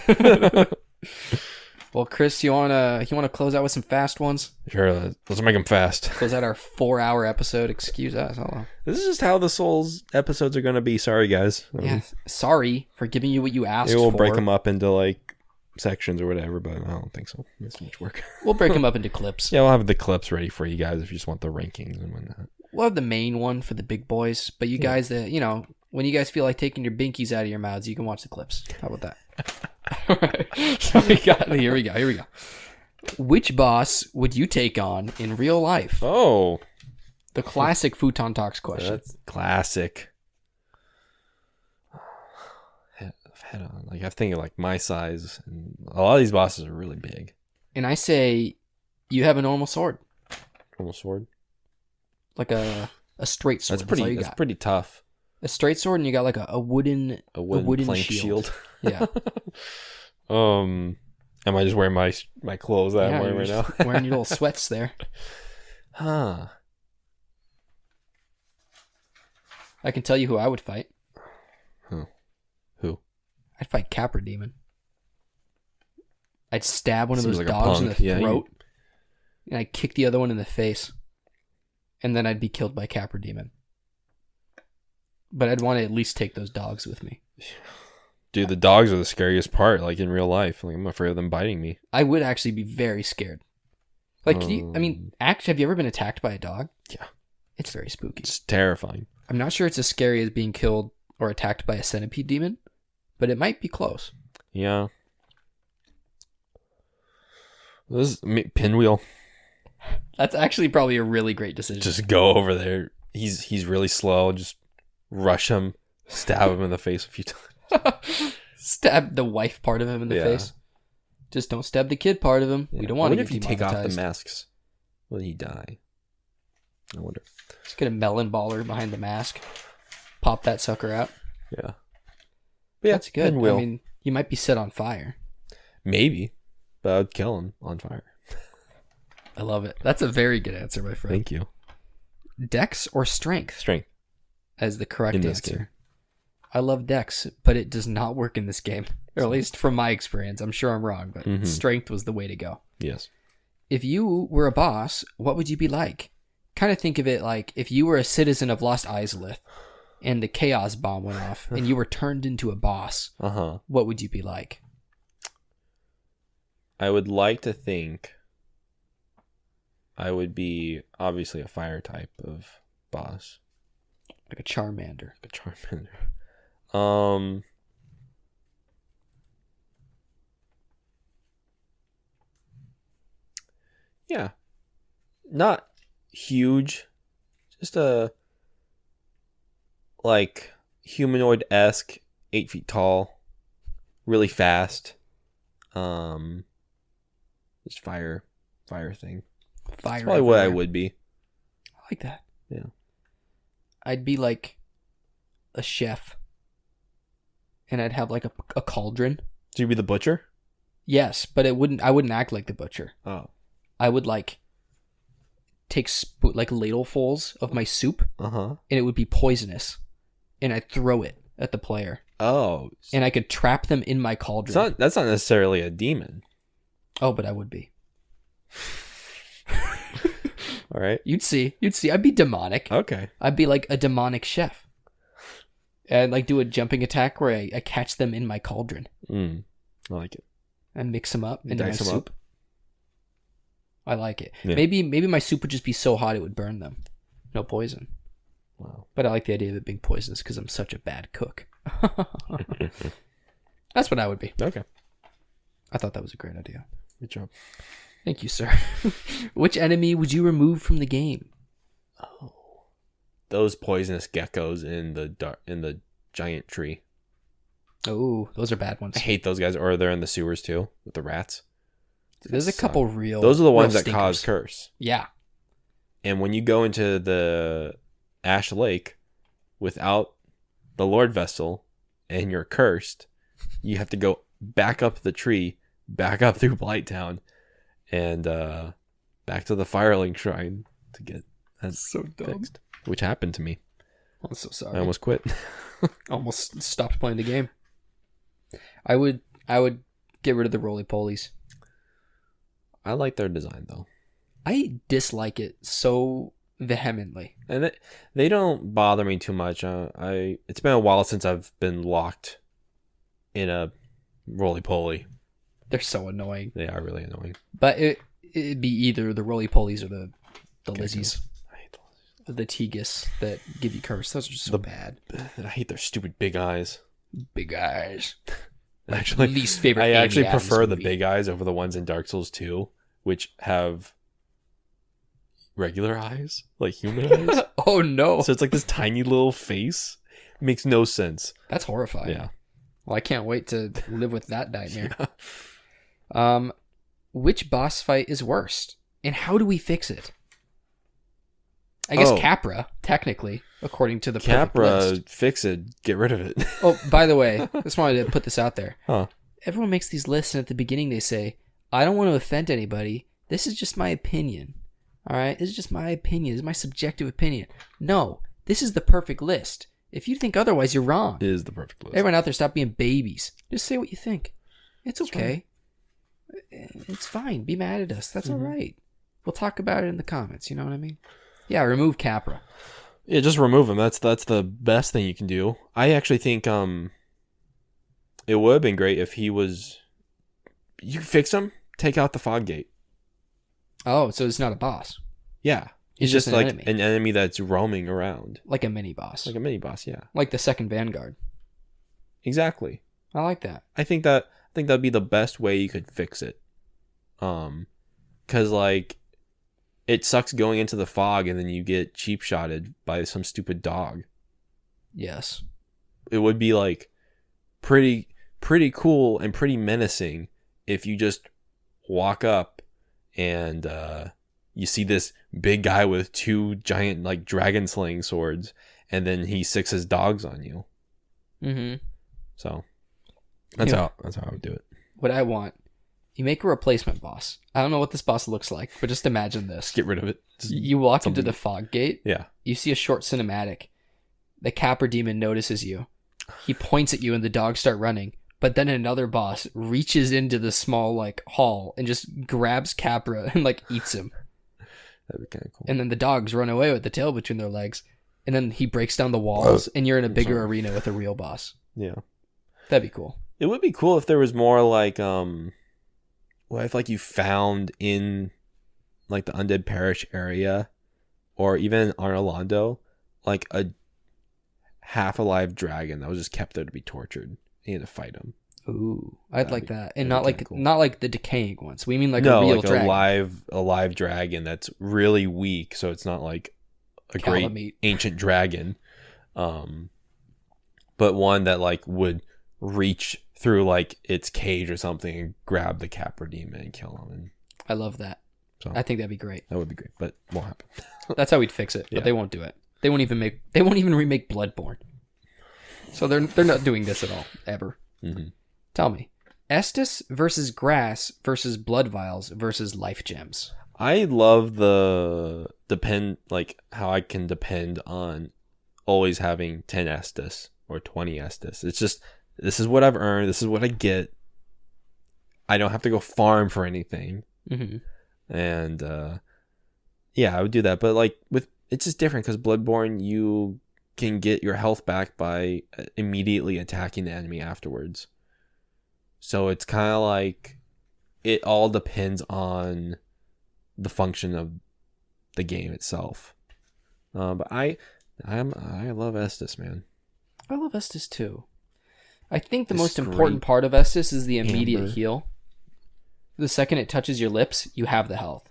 Well, Chris, you wanna close out with some fast ones? Sure, let's make them fast. Close out our 4-hour episode. Excuse us. Hello. This is just how the Souls episodes are going to be. Sorry, guys. Yeah. Sorry for giving you what you asked for. We'll break them up into like sections or whatever, but I don't think so. It's much work. We'll break them up into clips. Yeah, we'll have the clips ready for you guys if you just want the rankings and whatnot. We'll have the main one for the big boys, but you guys that, when you guys feel like taking your binkies out of your mouths, you can watch the clips. How about that? All right. So here we go. Which boss would you take on in real life? Oh. The classic Futon Talks question. That's classic. Head on. Like, I'm thinking like my size, and a lot of these bosses are really big. And I say you have a normal sword. Normal sword? Like a straight sword. That's pretty tough. A straight sword, and you got like a wooden plank shield. Yeah. Am I just wearing my clothes that I'm wearing right now? Wearing your little sweats there. Huh. I can tell you who I would fight. Huh. Who? I'd fight Capra Demon. I'd stab one of those like dogs in the throat, and I'd kick the other one in the face, and then I'd be killed by Capra Demon. But I'd want to at least take those dogs with me. Dude, the dogs are the scariest part, like in real life. Like, I'm afraid of them biting me. I would actually be very scared. Like, actually, have you ever been attacked by a dog? Yeah. It's very spooky. It's terrifying. I'm not sure it's as scary as being killed or attacked by a centipede demon, but it might be close. Yeah. This is Pinwheel. That's actually probably a really great decision. Just go over there. He's really slow. Just rush him, stab him in the face a few times. Stab the wife part of him in the face. Just don't stab the kid part of him. Yeah. We don't want to get if you take off the masks? Will he die? I wonder. Just get a melon baller behind the mask. Pop that sucker out. Yeah. But yeah, That's good. and Will. I mean, you might be set on fire. Maybe, but I'd kill him on fire. I love it. That's a very good answer, my friend. Thank you. Dex or strength? Strength. As the correct In this answer. game. I love Dex, but it does not work in this game. Or at least from my experience. I'm sure I'm wrong, but strength was the way to go. Yes. If you were a boss, what would you be like? Kind of think of it like if you were a citizen of Lost Islith and the chaos bomb went off and you were turned into a boss, what would you be like? I would like to think I would be obviously a fire type of boss. Like a Charmander. Like a Charmander. Yeah. Not huge. Just a like humanoid-esque, 8 feet tall, really fast. Just fire thing. Fire. That's probably what I would be. I like that. Yeah. I'd be like a chef. And I'd have like a cauldron. So you'd be the butcher? Yes, but I wouldn't act like the butcher. Oh. I would like take like ladlefuls of my soup, and it would be poisonous, and I'd throw it at the player. Oh. And I could trap them in my cauldron. That's not necessarily a demon. Oh, but I would be. All right. You'd see. I'd be demonic. Okay. I'd be like a demonic chef. I'd like do a jumping attack where I catch them in my cauldron. I like it. And mix them up into my Dice them soup. up. I like it. Yeah. Maybe my soup would just be so hot it would burn them. No poison. Wow. But I like the idea of it being poisonous because I'm such a bad cook. That's what I would be. Okay. I thought that was a great idea. Good job. Thank you, sir. Which enemy would you remove from the game? Oh. Those poisonous geckos in the giant tree. Oh, those are bad ones. I hate those guys. Or they're in the sewers too with the rats. There's a couple real. Those are the ones that stinkers. cause curse. Yeah. And when you go into the Ash Lake without the Lord Vessel and you're cursed, you have to go back up the tree, back up through Blighttown, and back to the Firelink Shrine to get that so fixed. Which happened to me. I'm so sorry. I almost quit. Almost stopped playing the game. I would get rid of the roly-polies. I like their design though. I dislike it so vehemently. And they don't bother me too much. It's been a while since I've been locked in a roly-poly. They're so annoying. They are really annoying. But it'd be either the roly-polies or the Lizzies. I hate the Lizzies. The Tegus that give you curse. Those are so bad. I hate their stupid big eyes. Big eyes. Actually, least favorite. I actually Amy Adams prefer the movie. big eyes over the ones in Dark Souls 2, which have regular eyes, like human eyes. Oh no! So it's like this tiny little face. Makes no sense. That's horrifying. Yeah. Well, I can't wait to live with that nightmare. Yeah. Which boss fight is worst, and how do we fix it? I guess Capra, technically, according to the perfect Capra, list. fix it. Get rid of it. Oh, by the way, just wanted to put this out there. Huh. Everyone makes these lists, and at the beginning they say, I don't want to offend anybody. This is just my opinion. All right? This is just my opinion. This is my subjective opinion. No, this is the perfect list. If you think otherwise, you're wrong. It is the perfect list. Everyone out there, stop being babies. Just say what you think. It's okay. It's fine. Be mad at us. That's all right. We'll talk about it in the comments. You know what I mean? Yeah, remove Capra. Yeah, just remove him. That's the best thing you can do. I actually think it would have been great if he was. You fix him, take out the fog gate. Oh, so it's not a boss. Yeah, He's just an like enemy. an enemy that's roaming around, Like a mini boss. like a mini boss. Yeah, Like the second Vanguard. exactly. I like that. I think that'd be the best way you could fix it. Because like, it sucks going into the fog and then you get cheap shotted by some stupid dog. Yes. It would be like pretty cool and pretty menacing if you just walk up and you see this big guy with two giant like dragon slaying swords and then he sicks his dogs on you. Mm-hmm. So that's how I would do it. What I want, you make a replacement boss. I don't know what this boss looks like, but just imagine this. Get rid of it. You walk into the fog gate. Yeah. You see a short cinematic. The Capra Demon notices you. He points at you and the dogs start running. But then another boss reaches into the small like hall and just grabs Capra and like eats him. That'd be kind of cool. And then the dogs run away with the tail between their legs. And then he breaks down the walls and you're in a bigger arena with a real boss. Yeah. That'd be cool. It would be cool if there was more like what if like you found in like the Undead Parish area or even on Orlando like a half alive dragon that was just kept there to be tortured. You had to fight him. Ooh, I'd like that. And not like cool. Not like the decaying ones. We mean like a real like dragon. A live dragon that's really weak, so it's not like a Calamity. Great ancient dragon. But one that like would reach through like its cage or something and grab the Capra Demon and kill him. And I love that. So I think that'd be great. That would be great, but won't happen. That's how we'd fix it, but they won't do it. They won't even remake Bloodborne. So they're not doing this at all, ever. Mm-hmm. Tell me, Estus versus Grass versus Blood Vials versus Life Gems. I love how I can depend on always having 10 Estus or 20 Estus. It's just, this is what I've earned. This is what I get. I don't have to go farm for anything. Mm-hmm. And I would do that. But like it's just different because Bloodborne, you can get your health back by immediately attacking the enemy afterwards. So it's kind of like it all depends on the function of the game itself. But I love Estus, man. I love Estus too. I think the most important part of Estus is the immediate heal. The second it touches your lips, you have the health.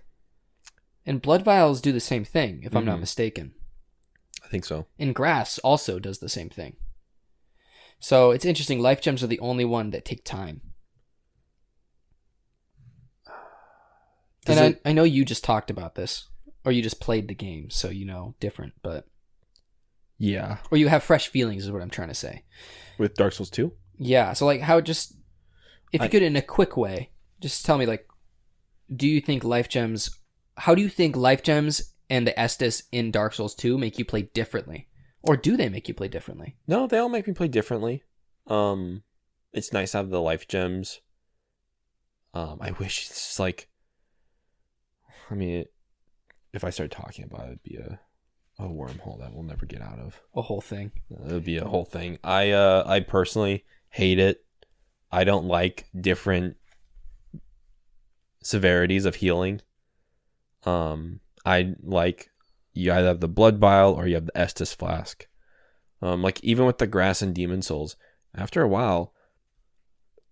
And Blood Vials do the same thing, if I'm not mistaken. I think so. And Grass also does the same thing. So it's interesting. Life Gems are the only one that take time. I know you just talked about this, or you just played the game, so you know different, but... Yeah. Or you have fresh feelings is what I'm trying to say. With Dark Souls 2? Yeah, so like how just... If you could, in a quick way, just tell me like, do you think Life Gems... How do you think Life Gems and the Estus in Dark Souls 2 make you play differently? Or do they make you play differently? No, they all make me play differently. It's nice to have the Life Gems. I wish it's just like... I mean, if I start talking about it, it'd be a wormhole that we'll never get out of. A whole thing. It would be a whole thing. I personally hate it. I don't like different severities of healing. I like you either have the Blood Vial or you have the Estus Flask. Like even with the Grass and Demon Souls, after a while,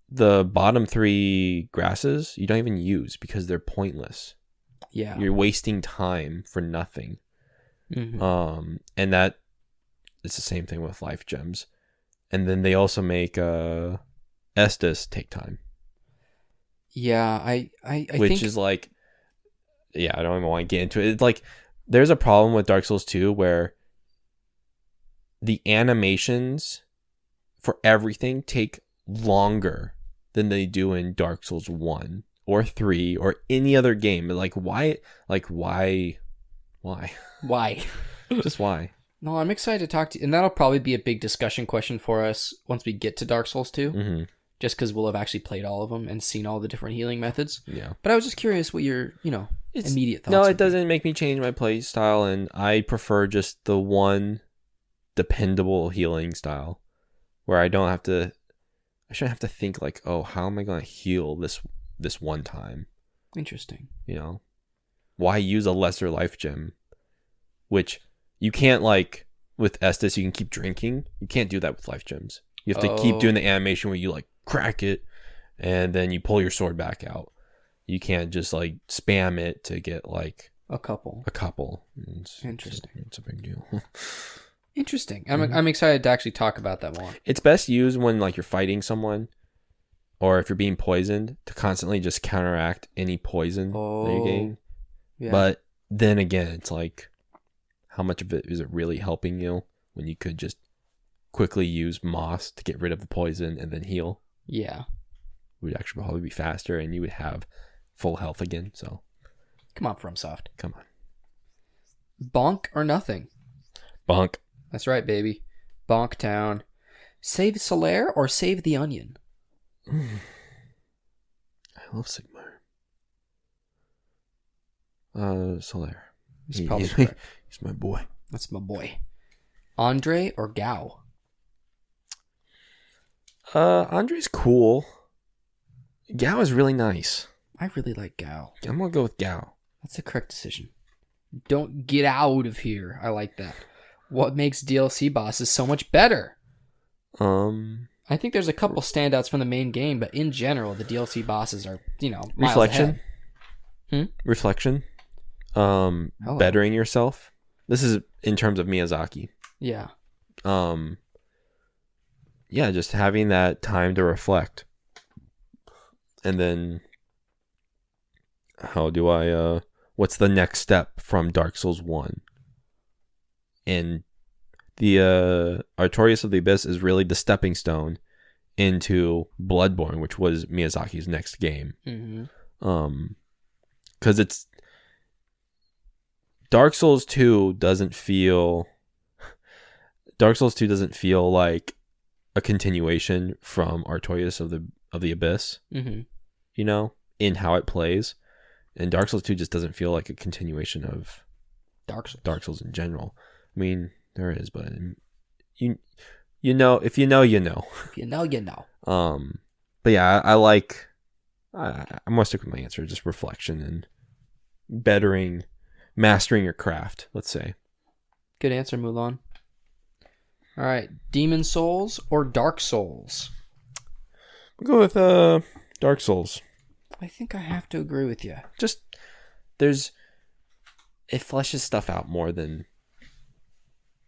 the bottom 3 grasses you don't even use because they're pointless. Yeah, you're wasting time for nothing. Mm-hmm. And that it's the same thing with Life Gems, and then they also make Estus take time. Yeah, I which think... is like, yeah, I don't even want to get into it. It's like there's a problem with Dark Souls 2 where the animations for everything take longer than they do in Dark Souls 1 or 3 or any other game. Like why? Why? Just why? No, I'm excited to talk to you. And that'll probably be a big discussion question for us once we get to Dark Souls 2. Mm-hmm. Just because we'll have actually played all of them and seen all the different healing methods. Yeah. But I was just curious what your, immediate thoughts No, it doesn't make me change my play style, and I prefer just the one dependable healing style where I shouldn't have to think like, oh, how am I going to heal this one time? Interesting. Why use a lesser life gem? Which you can't, like with Estus, you can keep drinking. You can't do that with life gems. You have to keep doing the animation where you like crack it and then you pull your sword back out. You can't just like spam it to get like a couple. Interesting. It's a big deal. Interesting. I'm excited to actually talk about that more. It's best used when like you're fighting someone or if you're being poisoned to constantly just counteract any poison that you're getting. Yeah. But then again, it's like, how much of it is it really helping you? when you could just quickly use moss to get rid of the poison and then heal. Yeah. It would actually probably be faster, and you would have full health again. So, Come on, FromSoft. come on. Bonk or nothing. Bonk. That's right, baby. Bonk town. Save Solaire or save the onion? I love Sigmar. Solaire. He's probably correct. He's my boy. That's my boy. Andre or Gao? Andre's cool. Gao is really nice. I really like Gao. I'm gonna go with Gao. That's the correct decision. Don't get out of here. I like that. What makes DLC bosses so much better? I think there's a couple standouts from the main game, but in general, the DLC bosses are, miles reflection. ahead. Reflection. Hello. Bettering yourself. This is in terms of Miyazaki. Yeah. Yeah, just having that time to reflect. And then how do I what's the next step from Dark Souls 1? And the Artorias of the Abyss is really the stepping stone into Bloodborne, which was Miyazaki's next game. Mm-hmm. Cuz it's Dark Souls 2 doesn't feel like a continuation from Artorias of the Abyss. Mm-hmm. In how it plays. And Dark Souls 2 just doesn't feel like a continuation of Dark Souls. Dark Souls in general. I mean, there is, but if you know, you know. If you know, you know. But yeah, I'm gonna stick with my answer, just reflection and mastering your craft, let's say. Good answer, Mulan. All right, Demon Souls or Dark Souls? We'll go with Dark Souls. I think I have to agree with you. Just it fleshes stuff out more than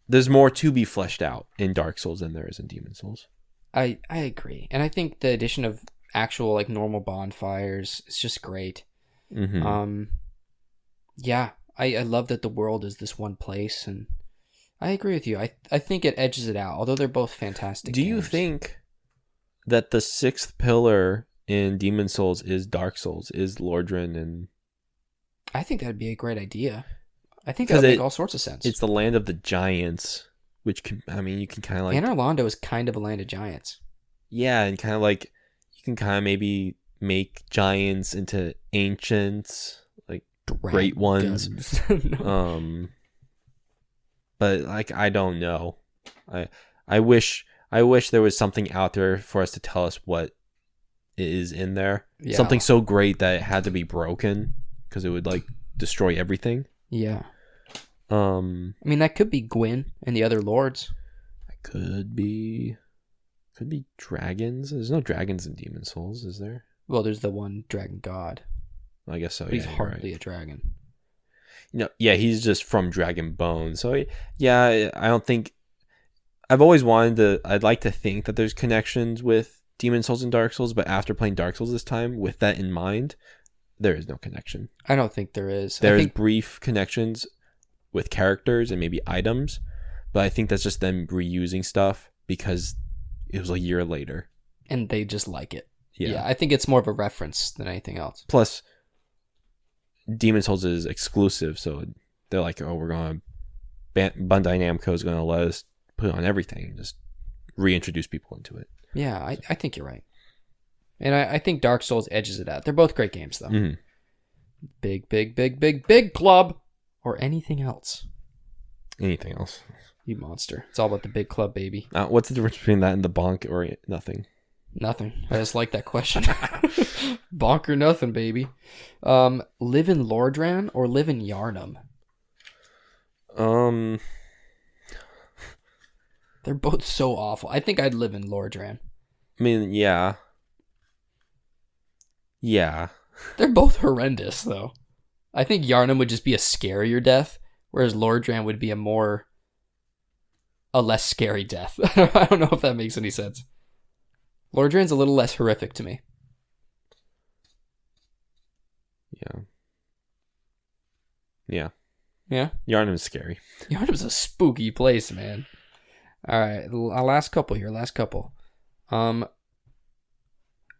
there's more to be fleshed out in Dark Souls than there is in Demon Souls. I agree, and I think the addition of actual normal bonfires is just great. Mm-hmm. Yeah, I love that the world is this one place, and I agree with you. I think it edges it out, although they're both fantastic. Do you think that the sixth pillar in Demon Souls is Dark Souls, is Lordran? And I think that'd be a great idea. I think that would make all sorts of sense. It's the land of the giants, which you can kind of like... Anor Londo is kind of a land of giants. Yeah, and kind of like, you can kind of maybe make giants into ancients, like great ones. No. But like, I don't know. I wish there was something out there for us to tell us what is in there. Yeah. Something so great that it had to be broken because it would like destroy everything. Yeah. I mean, that could be Gwyn and the other lords. That could be dragons. There's no dragons in Demon Souls, is there? Well, there's the one dragon god. I guess so. But he's hardly a dragon. Yeah, he's just from Dragon Bone. So yeah, I don't think... I'd like to think that there's connections with Demon Souls and Dark Souls, but after playing Dark Souls this time, with that in mind, there is no connection. I don't think there is. There's brief connections with characters and maybe items, but I think that's just them reusing stuff because it was a year later. And they just like it. Yeah, I think it's more of a reference than anything else. Plus, Demon Souls is exclusive, so they're like, oh, we're going to... Bandai Namco is going to let us put it on everything, just reintroduce people into it. Yeah, I think you're right. And I think Dark Souls edges it out. They're both great games, though. Mm-hmm. Big club. Or anything else. Anything else. You monster. It's all about the big club, baby. What's the difference between that and the bonk or nothing? Nothing. I just like that question. Bonk or nothing, baby. Live in Lordran or live in Yharnam? They're both so awful. I think I'd live in Lordran. I mean, yeah. Yeah. They're both horrendous, though. I think Yharnam would just be a scarier death, whereas Lordran would be a less scary death. I don't know if that makes any sense. Lordran's a little less horrific to me. Yeah. Yeah? Yharnam's scary. Yharnam's a spooky place, man. All right, last couple here. Last couple.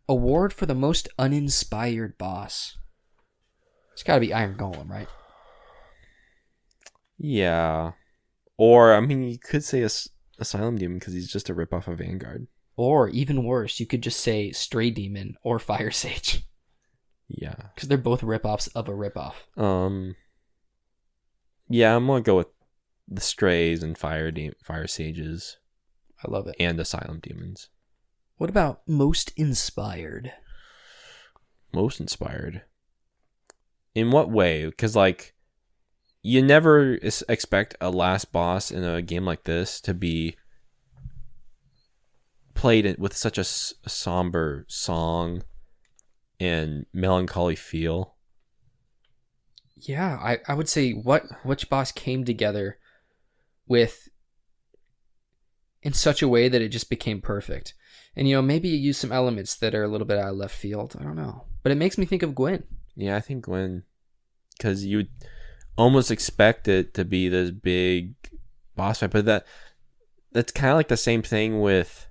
Award for the most uninspired boss. It's got to be Iron Golem, right? Yeah. Or, I mean, you could say Asylum Demon because he's just a ripoff of Vanguard. Or, even worse, you could just say Stray Demon or Fire Sage. Yeah. Because they're both ripoffs of a ripoff. Yeah, I'm going to go with the Strays and Fire Sages. I love it. And Asylum Demons. What about most inspired? Most inspired? In what way? Because, like, you never expect a last boss in a game like this to be played with such a somber song and melancholy feel. Yeah, I would say which boss came together with in such a way that it just became perfect. And, you know, maybe you use some elements that are a little bit out of left field. I don't know. But it makes me think of Gwyn. Yeah, I think Gwyn. Because you would almost expect it to be this big boss fight. But that's kind of like the same thing with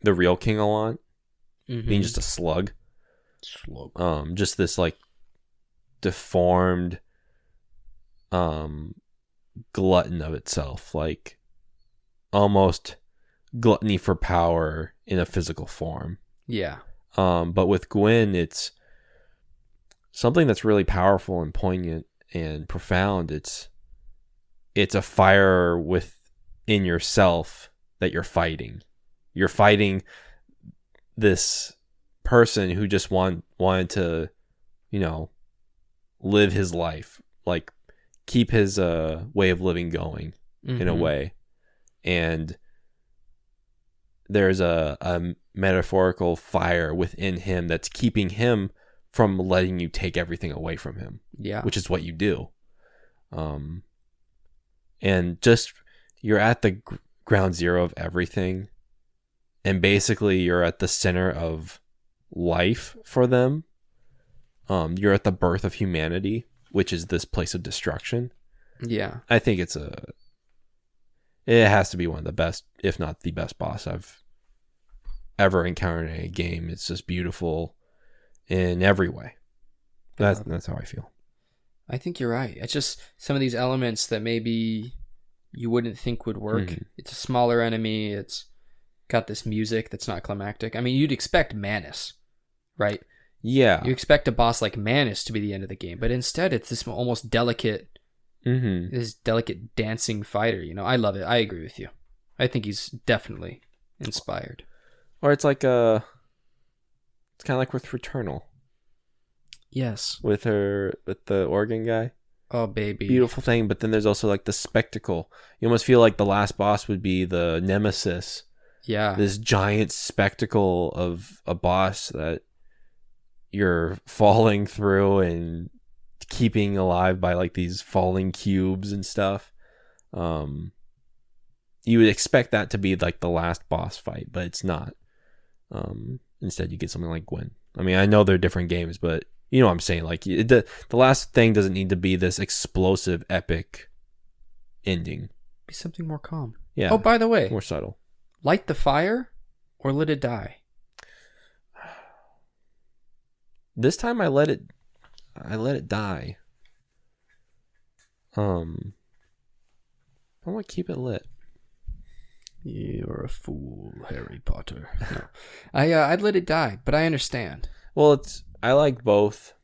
the real King Allant. Mm-hmm. Being just a slug. Just this, like, deformed glutton of itself. Like, almost gluttony for power in a physical form. Yeah. But with Gwyn, it's something that's really powerful and poignant and profound. It's a fire within yourself that you're fighting. You're fighting this person who just wanted to, you know, live his life, like keep his way of living going in a way. And there's a metaphorical fire within him that's keeping him from letting you take everything away from him. Yeah. Which is what you do. And just, you're at the ground zero of everything. And basically you're at the center of life for them. You're at the birth of humanity, which is this place of destruction. Yeah. I think it has to be one of the best, if not the best boss I've ever encountered in a game. It's just beautiful in every way. That's how I feel. I think you're right. It's just some of these elements that maybe you wouldn't think would work. Mm-hmm. It's a smaller enemy. It's got this music that's not climactic. I mean, you'd expect Manus, right? Yeah. You expect a boss like Manus to be the end of the game, but instead it's this almost delicate, this delicate dancing fighter. You know, I love it. I agree with you. I think he's definitely inspired. Or it's like it's kind of like with Returnal. Yes. With the organ guy. Oh, baby. Beautiful thing, but then there's also like the spectacle. You almost feel like the last boss would be the nemesis. Yeah. This giant spectacle of a boss that you're falling through and keeping alive by like these falling cubes and stuff. You would expect that to be like the last boss fight, but it's not. Instead you get something like Gwyn. I mean, I know they're different games, but you know what I'm saying? Like the last thing doesn't need to be this explosive, epic ending. Be something more calm. Yeah. Oh, by the way, more subtle. Light the fire or let it die? This time I let it die. I want to keep it lit. You're a fool, Harry Potter. No. I'd let it die, but I understand. Well, I like both.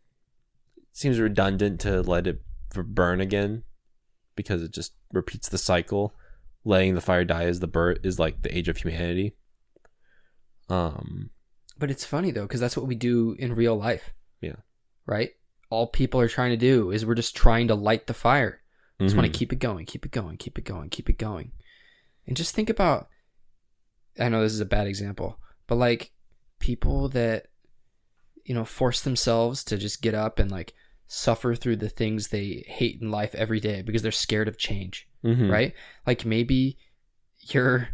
It seems redundant to let it burn again because it just repeats the cycle. Letting the fire die is like the age of humanity. But it's funny though, because that's what we do in real life. Yeah. Right? All people are trying to do is we're just trying to light the fire. Just want to keep it going, keep it going, keep it going, keep it going. And just think about, I know this is a bad example, but like people that, you know, force themselves to just get up and like suffer through the things they hate in life every day because they're scared of change, right? Like maybe you're,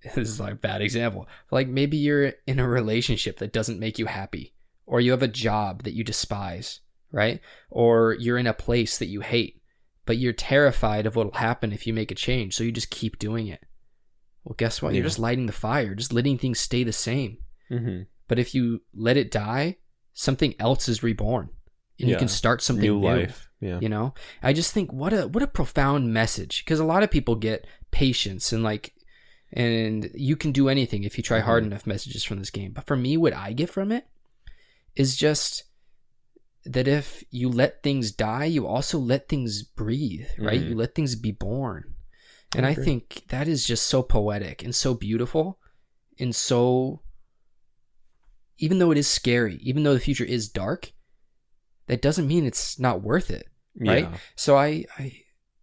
this is like a bad example, but like maybe you're in a relationship that doesn't make you happy, or you have a job that you despise, right? Or you're in a place that you hate, but you're terrified of what'll happen if you make a change, so you just keep doing it. Well, guess what? You're just lighting the fire, just letting things stay the same. Mm-hmm. But if you let it die, something else is reborn, and you can start something new. Life. Yeah. You know, I just think what a profound message, because a lot of people get patience and you can do anything if you try hard enough messages from this game. But for me, what I get from it is just that if you let things die, you also let things breathe, right? You let things be born. And I think that is just so poetic and so beautiful, and so, even though it is scary, even though the future is dark, that doesn't mean it's not worth it, right? Yeah. So I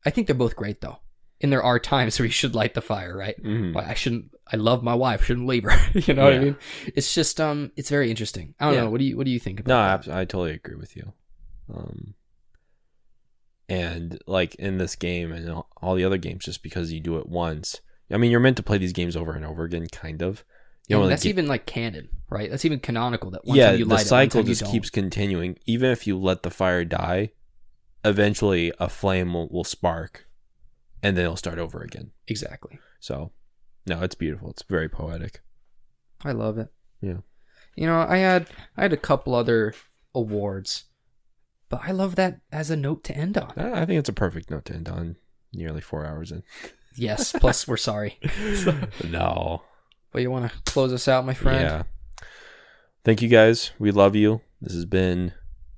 think they're both great, though. And there are times where you should light the fire, right? Like I love my wife, shouldn't leave her. You know what I mean? It's just it's very interesting. I don't know. What do you think about that? No, I totally agree with you. And like in this game and all the other games, just because you do it once, I mean, you're meant to play these games over and over again, kind of. You know, that's even like canon, right? That's even canonical. That one time you light it, the cycle just keeps continuing. Even if you let the fire die, eventually a flame will spark, and then it'll start over again. Exactly. So, no, it's beautiful. It's very poetic. I love it. Yeah. You know, I had a couple other awards, but I love that as a note to end on. I think it's a perfect note to end on. Nearly 4 hours in. Yes. Plus, we're sorry. No. But you want to close us out, my friend? Yeah. Thank you, guys. We love you. This has been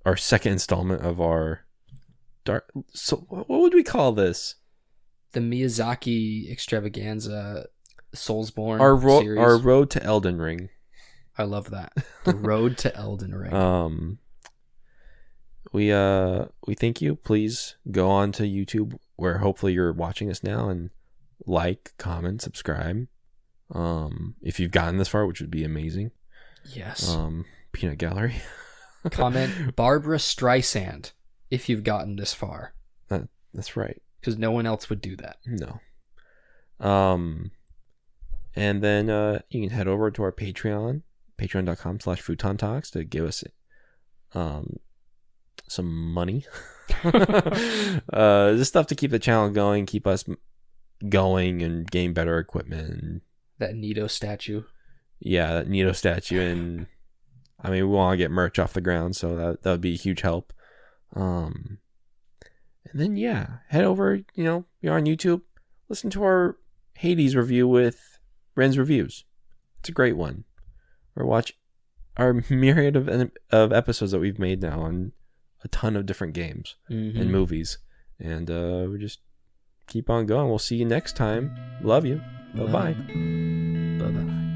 our second installment of our dark. So, what would we call this? The Miyazaki Extravaganza Soulsborne series. Our road to Elden Ring. I love that. The road to Elden Ring. We thank you. Please go on to YouTube, where hopefully you're watching us now, and like, comment, subscribe. If you've gotten this far, which would be amazing. Yes. Peanut Gallery. Comment Barbara Streisand if you've gotten this far. That's right. Because no one else would do that. No. And then you can head over to our Patreon, patreon.com/Futon Talks, to give us some money. This stuff to keep the channel going, keep us going, and gain better equipment. That Nito statue. Yeah, that Nito statue. And I mean, we want to get merch off the ground, so that would be a huge help. And then, head over, you're on YouTube, listen to our Hades review with Ren's Reviews. It's a great one. Or watch our myriad of episodes that we've made now on a ton of different games and movies. And we just keep on going. We'll see you next time. Love you. Bye-bye. Bye-bye.